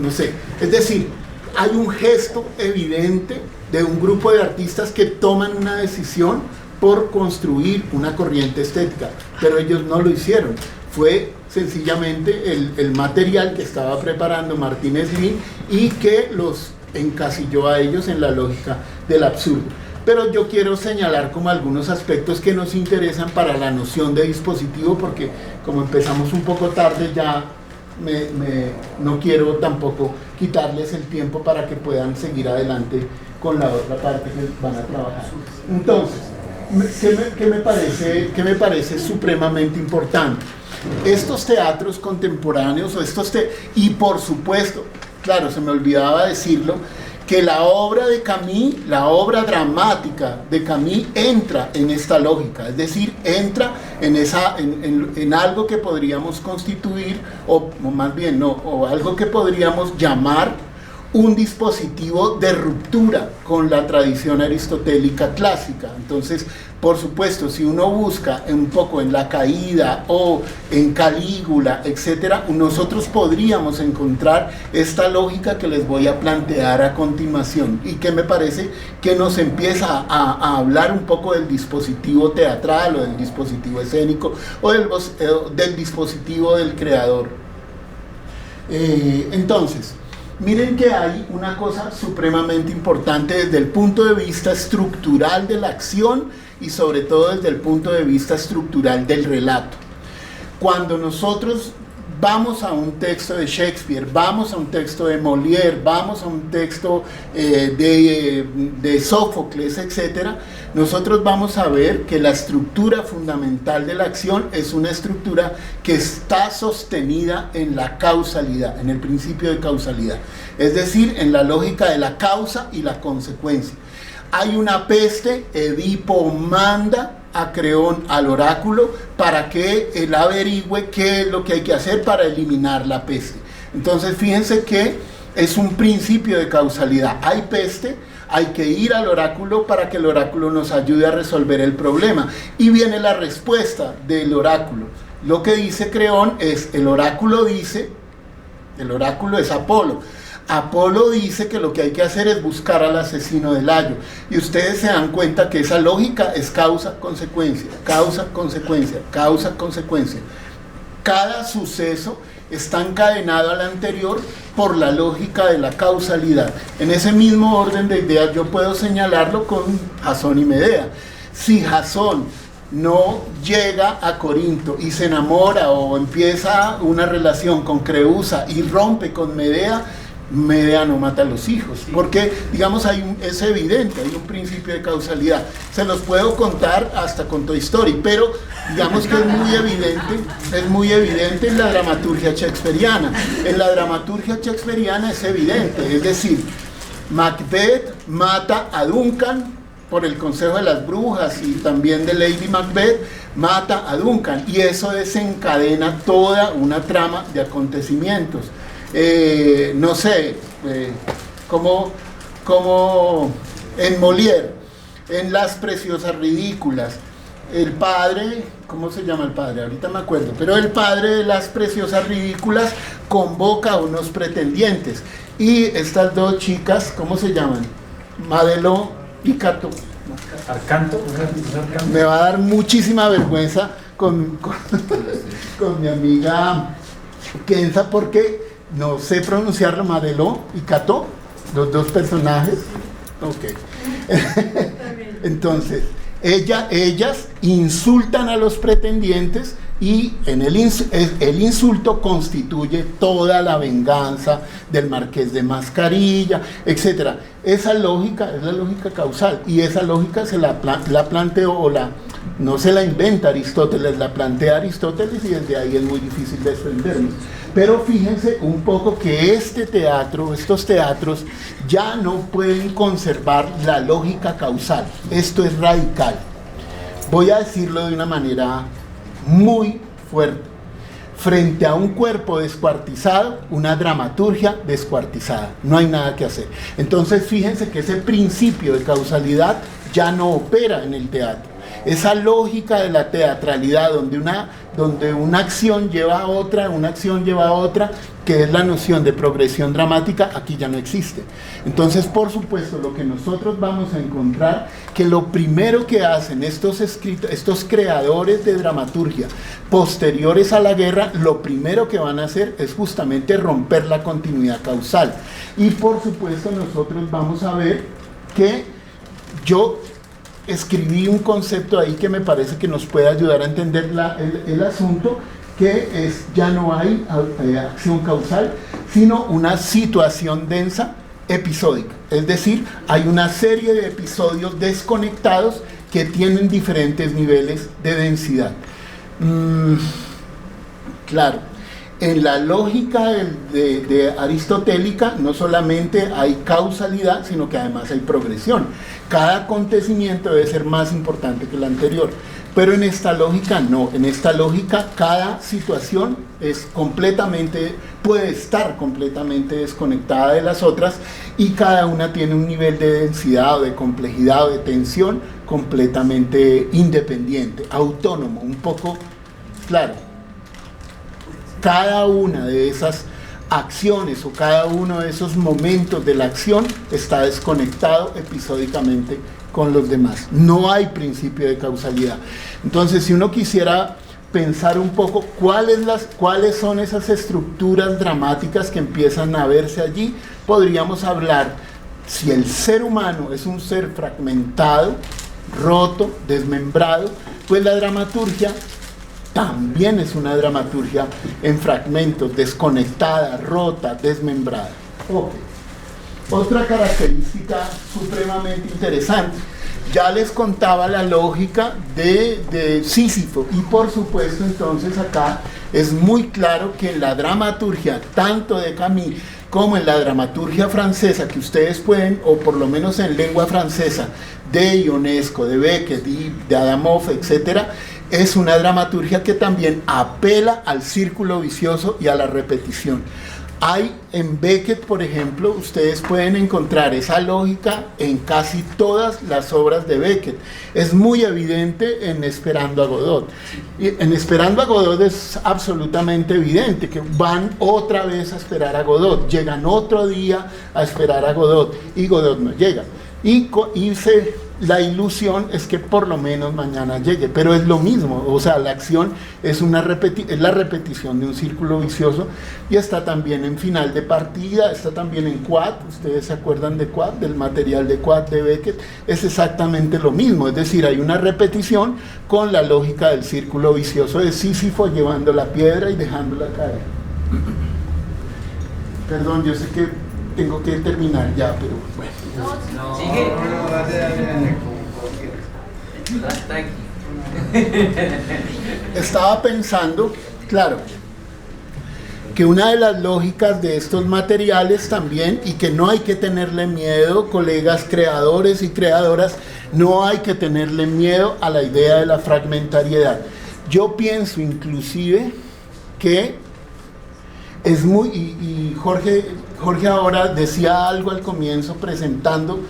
no sé. Es decir, hay un gesto evidente de un grupo de artistas que toman una decisión por construir una corriente estética, pero ellos no lo hicieron. Fue sencillamente el material que estaba preparando Martínez Lin y que los encasilló a ellos en la lógica del absurdo. Pero yo quiero señalar como algunos aspectos que nos interesan para la noción de dispositivo, porque como empezamos un poco tarde ya no quiero tampoco quitarles el tiempo para que puedan seguir adelante con la otra parte que van a trabajar. Entonces, ¿qué me parece supremamente importante? Estos teatros contemporáneos, y por supuesto, claro, se me olvidaba decirlo, que la obra de Camus, la obra dramática de Camus, entra en esta lógica, es decir, entra en algo que podríamos constituir, o más bien no, o algo que podríamos llamar un dispositivo de ruptura con la tradición aristotélica clásica. Entonces, por supuesto, si uno busca un poco en La Caída o en Calígula, etcétera, nosotros podríamos encontrar esta lógica que les voy a plantear a continuación y que me parece que nos empieza a hablar un poco del dispositivo teatral o del dispositivo escénico o del dispositivo del creador. Entonces, miren que hay una cosa supremamente importante desde el punto de vista estructural de la acción y sobre todo desde el punto de vista estructural del relato. Cuando nosotros vamos a un texto de Shakespeare, vamos a un texto de Molière, vamos a un texto de Sófocles, etc., nosotros vamos a ver que la estructura fundamental de la acción es una estructura que está sostenida en la causalidad, en el principio de causalidad, es decir, en la lógica de la causa y la consecuencia. Hay una peste, Edipo manda a Creón al oráculo para que él averigüe qué es lo que hay que hacer para eliminar la peste. Entonces fíjense que es un principio de causalidad. Hay peste, hay que ir al oráculo para que el oráculo nos ayude a resolver el problema. Y viene la respuesta del oráculo. Lo que dice Creón es, el oráculo dice, el oráculo es Apolo. Apolo dice que lo que hay que hacer es buscar al asesino de Layo. Y ustedes se dan cuenta que esa lógica es causa-consecuencia, causa-consecuencia, causa-consecuencia. Cada suceso está encadenado al anterior por la lógica de la causalidad. En ese mismo orden de ideas yo puedo señalarlo con Jasón y Medea. Si Jasón no llega a Corinto y se enamora o empieza una relación con Creusa y rompe con Medea, Medea no mata a los hijos, porque digamos es evidente, hay un principio de causalidad. Se los puedo contar hasta con Toy Story, pero digamos que es muy evidente en la dramaturgia shakespeariana. En la dramaturgia shakespeariana es evidente, es decir, Macbeth mata a Duncan por el consejo de las brujas y también de Lady Macbeth, mata a Duncan, y eso desencadena toda una trama de acontecimientos. No sé, como en Molière, en Las Preciosas Ridículas, el padre, ¿cómo se llama el padre? Ahorita me acuerdo, pero el padre de Las Preciosas Ridículas convoca a unos pretendientes, y estas dos chicas, ¿cómo se llaman? Madelón y Cato. Arcanto. Me va a dar muchísima vergüenza con mi amiga Kenza, porque no sé pronunciarlo, Madelón y Cato, los dos personajes. Ok. Entonces, ellas insultan a los pretendientes y el insulto constituye toda la venganza del Marqués de Mascarilla, etc. Esa lógica es la lógica causal, y esa lógica se la planteó, no se la inventa Aristóteles, la plantea Aristóteles, y desde ahí es muy difícil desprendernos. Pero fíjense un poco que estos teatros ya no pueden conservar la lógica causal. Esto es radical. Voy a decirlo de una manera muy fuerte. Frente a un cuerpo descuartizado, una dramaturgia descuartizada. No hay nada que hacer. Entonces fíjense que ese principio de causalidad ya no opera en el teatro. Esa lógica de la teatralidad donde una acción lleva a otra, que es la noción de progresión dramática, aquí ya no existe. Entonces, por supuesto, lo que nosotros vamos a encontrar, que lo primero que hacen estos creadores de dramaturgia posteriores a la guerra, lo primero que van a hacer es justamente romper la continuidad causal. Y por supuesto nosotros vamos a ver que yo escribí un concepto ahí que me parece que nos puede ayudar a entender el asunto, que es, ya no hay acción causal, sino una situación densa episódica. Es decir, hay una serie de episodios desconectados que tienen diferentes niveles de densidad. Claro, en la lógica de aristotélica no solamente hay causalidad, sino que además hay progresión. Cada acontecimiento debe ser más importante que el anterior. Pero en esta lógica no. En esta lógica cada situación puede estar completamente desconectada de las otras, y cada una tiene un nivel de densidad o de complejidad o de tensión completamente independiente, autónomo, un poco claro. Cada una de esas acciones o cada uno de esos momentos de la acción está desconectado episódicamente con los demás. No hay principio de causalidad. Entonces, si uno quisiera pensar un poco cuáles son esas estructuras dramáticas que empiezan a verse allí, podríamos hablar, si el ser humano es un ser fragmentado, roto, desmembrado, pues la dramaturgia también es una dramaturgia en fragmentos, desconectada, rota, desmembrada. Okay. Otra característica supremamente interesante. Ya les contaba la lógica de Sísifo, y por supuesto entonces acá es muy claro que en la dramaturgia tanto de Camus como en la dramaturgia francesa, que ustedes pueden, o por lo menos en lengua francesa, de Ionesco, de Beckett y de Adamov, etc., es una dramaturgia que también apela al círculo vicioso y a la repetición. Hay en Beckett, por ejemplo, ustedes pueden encontrar esa lógica en casi todas las obras de Beckett. Es muy evidente en Esperando a Godot. Y en Esperando a Godot es absolutamente evidente que van otra vez a esperar a Godot, llegan otro día a esperar a Godot y Godot no llega. La ilusión es que por lo menos mañana llegue, pero es lo mismo, o sea, la acción es la repetición de un círculo vicioso, y está también en Final de Partida, está también en Quad. Ustedes se acuerdan de Quad, del material de Quad de Beckett, es exactamente lo mismo, es decir, hay una repetición con la lógica del círculo vicioso de Sísifo llevando la piedra y dejándola caer. Perdón, yo sé que tengo que terminar ya, pero bueno. No, sigue. Estaba pensando, claro, que una de las lógicas de estos materiales también, y que no hay que tenerle miedo, colegas creadores y creadoras, no hay que tenerle miedo a la idea de la fragmentariedad. Yo pienso inclusive que es muy, y Jorge ahora decía algo al comienzo presentando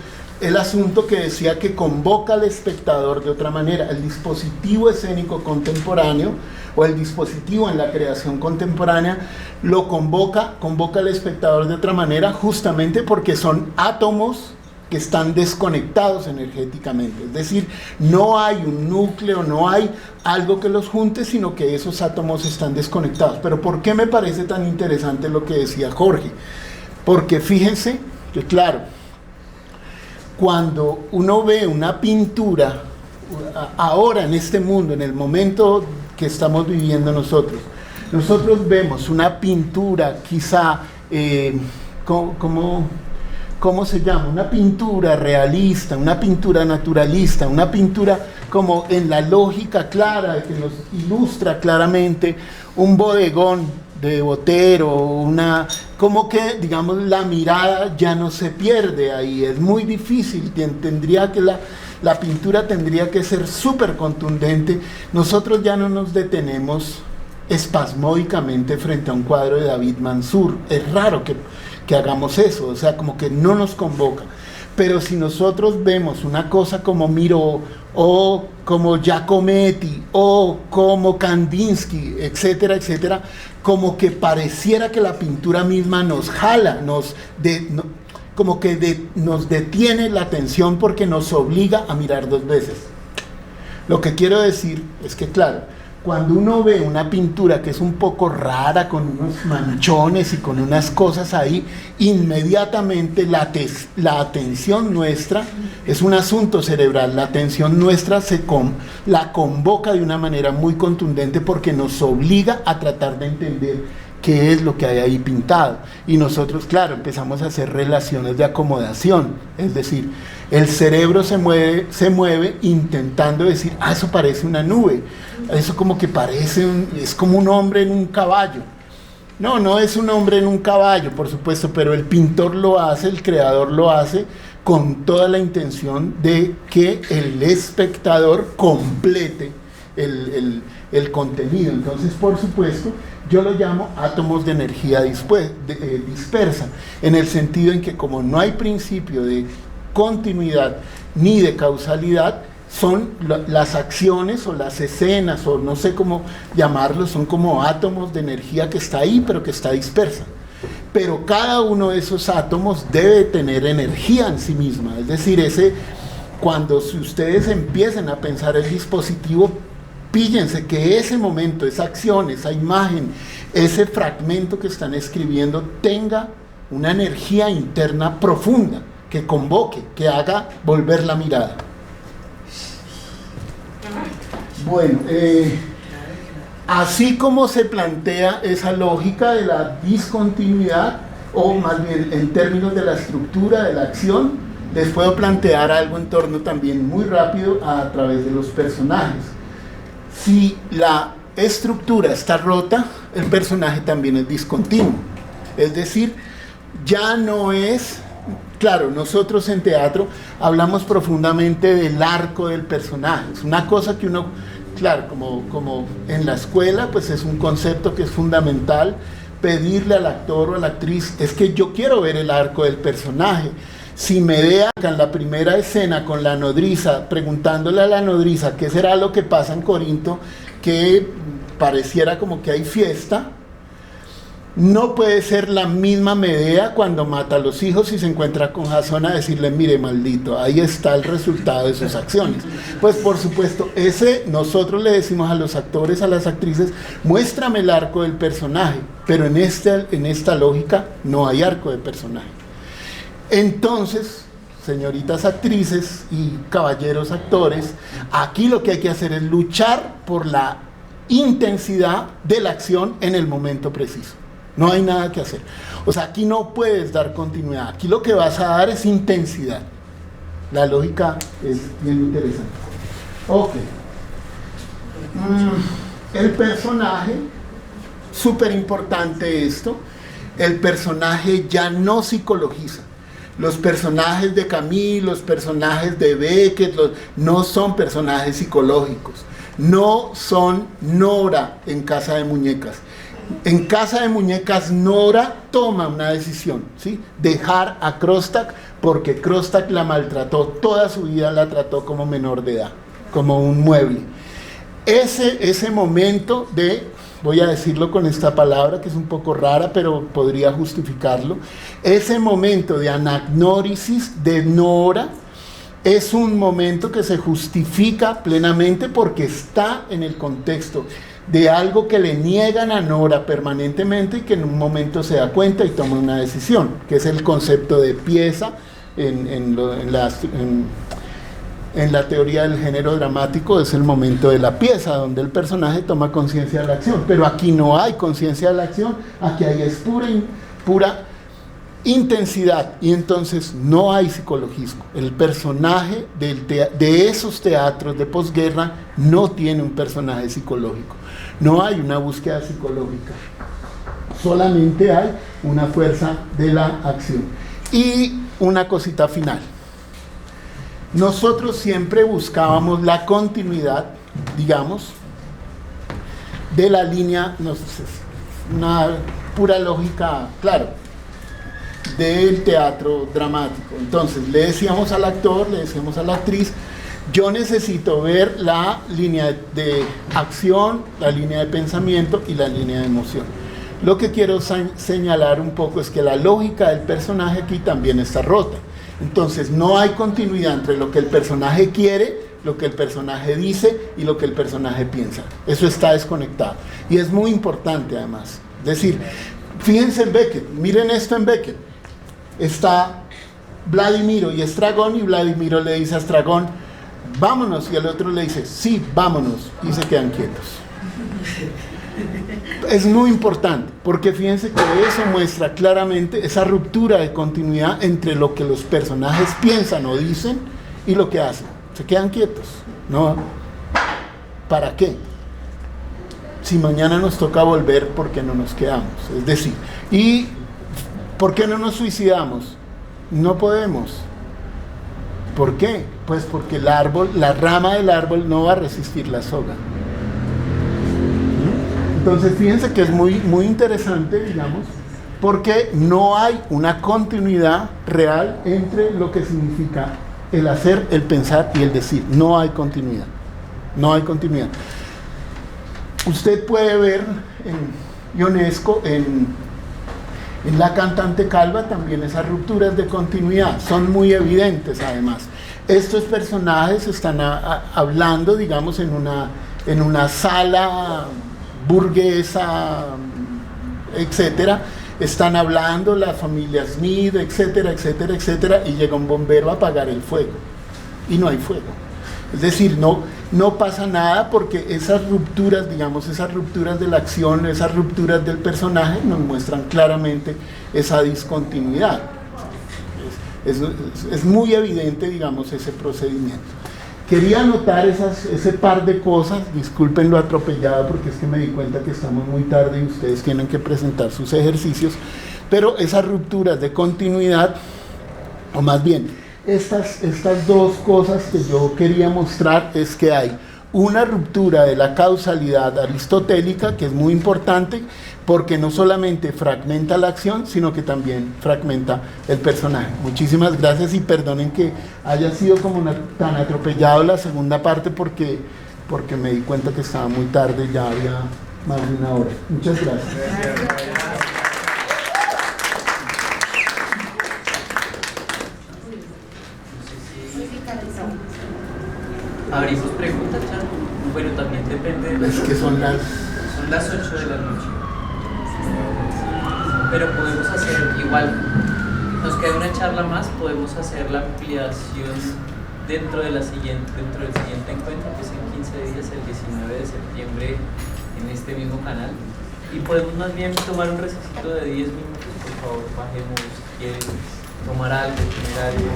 el asunto, que decía que convoca al espectador de otra manera. El dispositivo escénico contemporáneo, o el dispositivo en la creación contemporánea, lo convoca al espectador de otra manera, justamente porque son átomos que están desconectados energéticamente, es decir, no hay un núcleo, no hay algo que los junte, sino que esos átomos están desconectados. Pero ¿por qué me parece tan interesante lo que decía Jorge? Porque fíjense que, claro, cuando uno ve una pintura, ahora en este mundo, en el momento que estamos viviendo nosotros vemos una pintura quizá, ¿cómo se llama? Una pintura realista, una pintura naturalista, una pintura como en la lógica clara, que nos ilustra claramente un bodegón de Botero, como que, digamos, la mirada ya no se pierde ahí, es muy difícil, tendría que la pintura tendría que ser súper contundente. Nosotros ya no nos detenemos espasmódicamente frente a un cuadro de David Manzur, es raro que hagamos eso, o sea, como que no nos convoca. Pero si nosotros vemos una cosa como Miró, o como Giacometti, o como Kandinsky, etcétera, etcétera, como que pareciera que la pintura misma nos jala, nos detiene la atención porque nos obliga a mirar dos veces. Lo que quiero decir es que, claro, cuando uno ve una pintura que es un poco rara, con unos manchones y con unas cosas ahí, inmediatamente la atención nuestra, es un asunto cerebral, la atención nuestra la convoca de una manera muy contundente porque nos obliga a tratar de entender qué es lo que hay ahí pintado. Y nosotros, claro, empezamos a hacer relaciones de acomodación, es decir, el cerebro se mueve intentando decir, eso parece una nube, eso como que es como un hombre en un caballo. No es un hombre en un caballo, por supuesto, pero el pintor lo hace, el creador lo hace con toda la intención de que el espectador complete el contenido. Entonces, por supuesto, yo lo llamo átomos de energía dispersa, en el sentido en que, como no hay principio de continuidad ni de causalidad, son las acciones o las escenas, o no sé cómo llamarlo, son como átomos de energía que está ahí, pero que está dispersa. Pero cada uno de esos átomos debe tener energía en sí misma, es decir, cuando si ustedes empiecen a pensar el dispositivo, píllense que ese momento, esa acción, esa imagen, ese fragmento que están escribiendo tenga una energía interna profunda, que convoque, que haga volver la mirada. Bueno, así como se plantea esa lógica de la discontinuidad, o más bien en términos de la estructura de la acción, les puedo plantear algo en torno también muy rápido a través de los personajes. Si la estructura está rota, el personaje también es discontinuo. Es decir, ya no es... Claro, nosotros en teatro hablamos profundamente del arco del personaje. Es una cosa que uno, claro, como en la escuela, pues es un concepto que es fundamental, pedirle al actor o a la actriz, es que yo quiero ver el arco del personaje. Si Medea en la primera escena con la nodriza, preguntándole a la nodriza qué será lo que pasa en Corinto, que pareciera como que hay fiesta, no puede ser la misma Medea cuando mata a los hijos y se encuentra con Jasón a decirle, mire maldito, ahí está el resultado de sus acciones. Pues por supuesto, nosotros le decimos a los actores, a las actrices, muéstrame el arco del personaje, pero en esta lógica no hay arco de personaje. Entonces, señoritas actrices y caballeros actores, aquí lo que hay que hacer es luchar por la intensidad de la acción en el momento preciso. No hay nada que hacer. O sea, aquí no puedes dar continuidad. Aquí lo que vas a dar es intensidad. La lógica es bien interesante. Ok. El personaje, súper importante esto, el personaje ya no psicologiza. Los personajes de Camus, los personajes de Beckett, no son personajes psicológicos. No son Nora en Casa de Muñecas. En Casa de Muñecas, Nora toma una decisión, ¿sí? Dejar a Krostak, porque Krostak la maltrató, toda su vida la trató como menor de edad, como un mueble. Ese momento de, voy a decirlo con esta palabra que es un poco rara, pero podría justificarlo, ese momento de anagnórisis de Nora, es un momento que se justifica plenamente porque está en el contexto de algo que le niegan a Nora permanentemente y que en un momento se da cuenta y toma una decisión, que es el concepto de pieza en la teoría del género dramático, es el momento de la pieza, donde el personaje toma conciencia de la acción, pero aquí no hay conciencia de la acción, aquí hay es pura intensidad, y entonces no hay psicologismo. El personaje de esos teatros de posguerra no tiene un personaje psicológico, no hay una búsqueda psicológica, solamente hay una fuerza de la acción. Y una cosita final, nosotros siempre buscábamos la continuidad, digamos, de la línea, no sé, una pura lógica, claro, del teatro dramático. Entonces le decíamos al actor, le decíamos a la actriz, yo necesito ver la línea de acción, la línea de pensamiento y la línea de emoción. Lo que quiero señalar un poco es que la lógica del personaje aquí también está rota. Entonces no hay continuidad entre lo que el personaje quiere, lo que el personaje dice y lo que el personaje piensa. Eso está desconectado. Y es muy importante además. Es decir, fíjense en Beckett, miren esto en Beckett. Está Vladimiro y Estragón, y Vladimiro le dice a Estragón, vámonos, y el otro le dice, sí, vámonos, y se quedan quietos. Es muy importante, porque fíjense que eso muestra claramente esa ruptura de continuidad entre lo que los personajes piensan o dicen y lo que hacen. Se quedan quietos, ¿no? ¿Para qué? Si mañana nos toca volver, ¿por qué no nos quedamos? Es decir, ¿y por qué no nos suicidamos? No podemos. ¿Por qué? Pues porque el árbol, la rama del árbol no va a resistir la soga. Entonces fíjense que es muy interesante, digamos, porque no hay una continuidad real entre lo que significa el hacer, el pensar y el decir. No hay continuidad. No hay continuidad. Usted puede ver en Ionesco, en La cantante calva, también esas rupturas de continuidad son muy evidentes. Además, estos personajes están hablando, digamos, en una sala burguesa, etcétera, están hablando la familia Smith, etcétera, etcétera, etcétera, y llega un bombero a apagar el fuego y no hay fuego. Es decir, no, no pasa nada porque esas rupturas, digamos, esas rupturas de la acción, esas rupturas del personaje nos muestran claramente esa discontinuidad. Es muy evidente, digamos, ese procedimiento. Quería anotar ese par de cosas, disculpen lo atropellado porque es que me di cuenta que estamos muy tarde y ustedes tienen que presentar sus ejercicios, pero esas rupturas de continuidad, o más bien, estas dos cosas que yo quería mostrar es que hay una ruptura de la causalidad aristotélica, que es muy importante, porque no solamente fragmenta la acción, sino que también fragmenta el personaje. Muchísimas gracias y perdonen que haya sido como tan atropellado la segunda parte porque me di cuenta que estaba muy tarde, ya había más de una hora. Muchas gracias. ¿Abrimos preguntas, Chan? Bueno, también depende de... Es que son las 8 de la noche. Pero podemos hacer igual, nos queda una charla más, podemos hacer la ampliación dentro del siguiente encuentro, que es en 15 días, el 19 de septiembre, en este mismo canal. Y podemos más bien tomar un recesito de 10 minutos, por favor, bajemos, si quieren tomar algo, comer algo.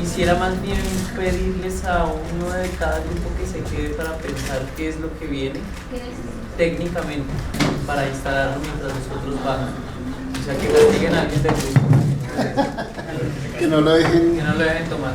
Quisiera más bien pedirles a uno de cada grupo que se quede para pensar qué es lo que viene técnicamente para instalarlo mientras nosotros vamos. O sea, que castiguen a alguien del grupo. que no lo dejen tomar.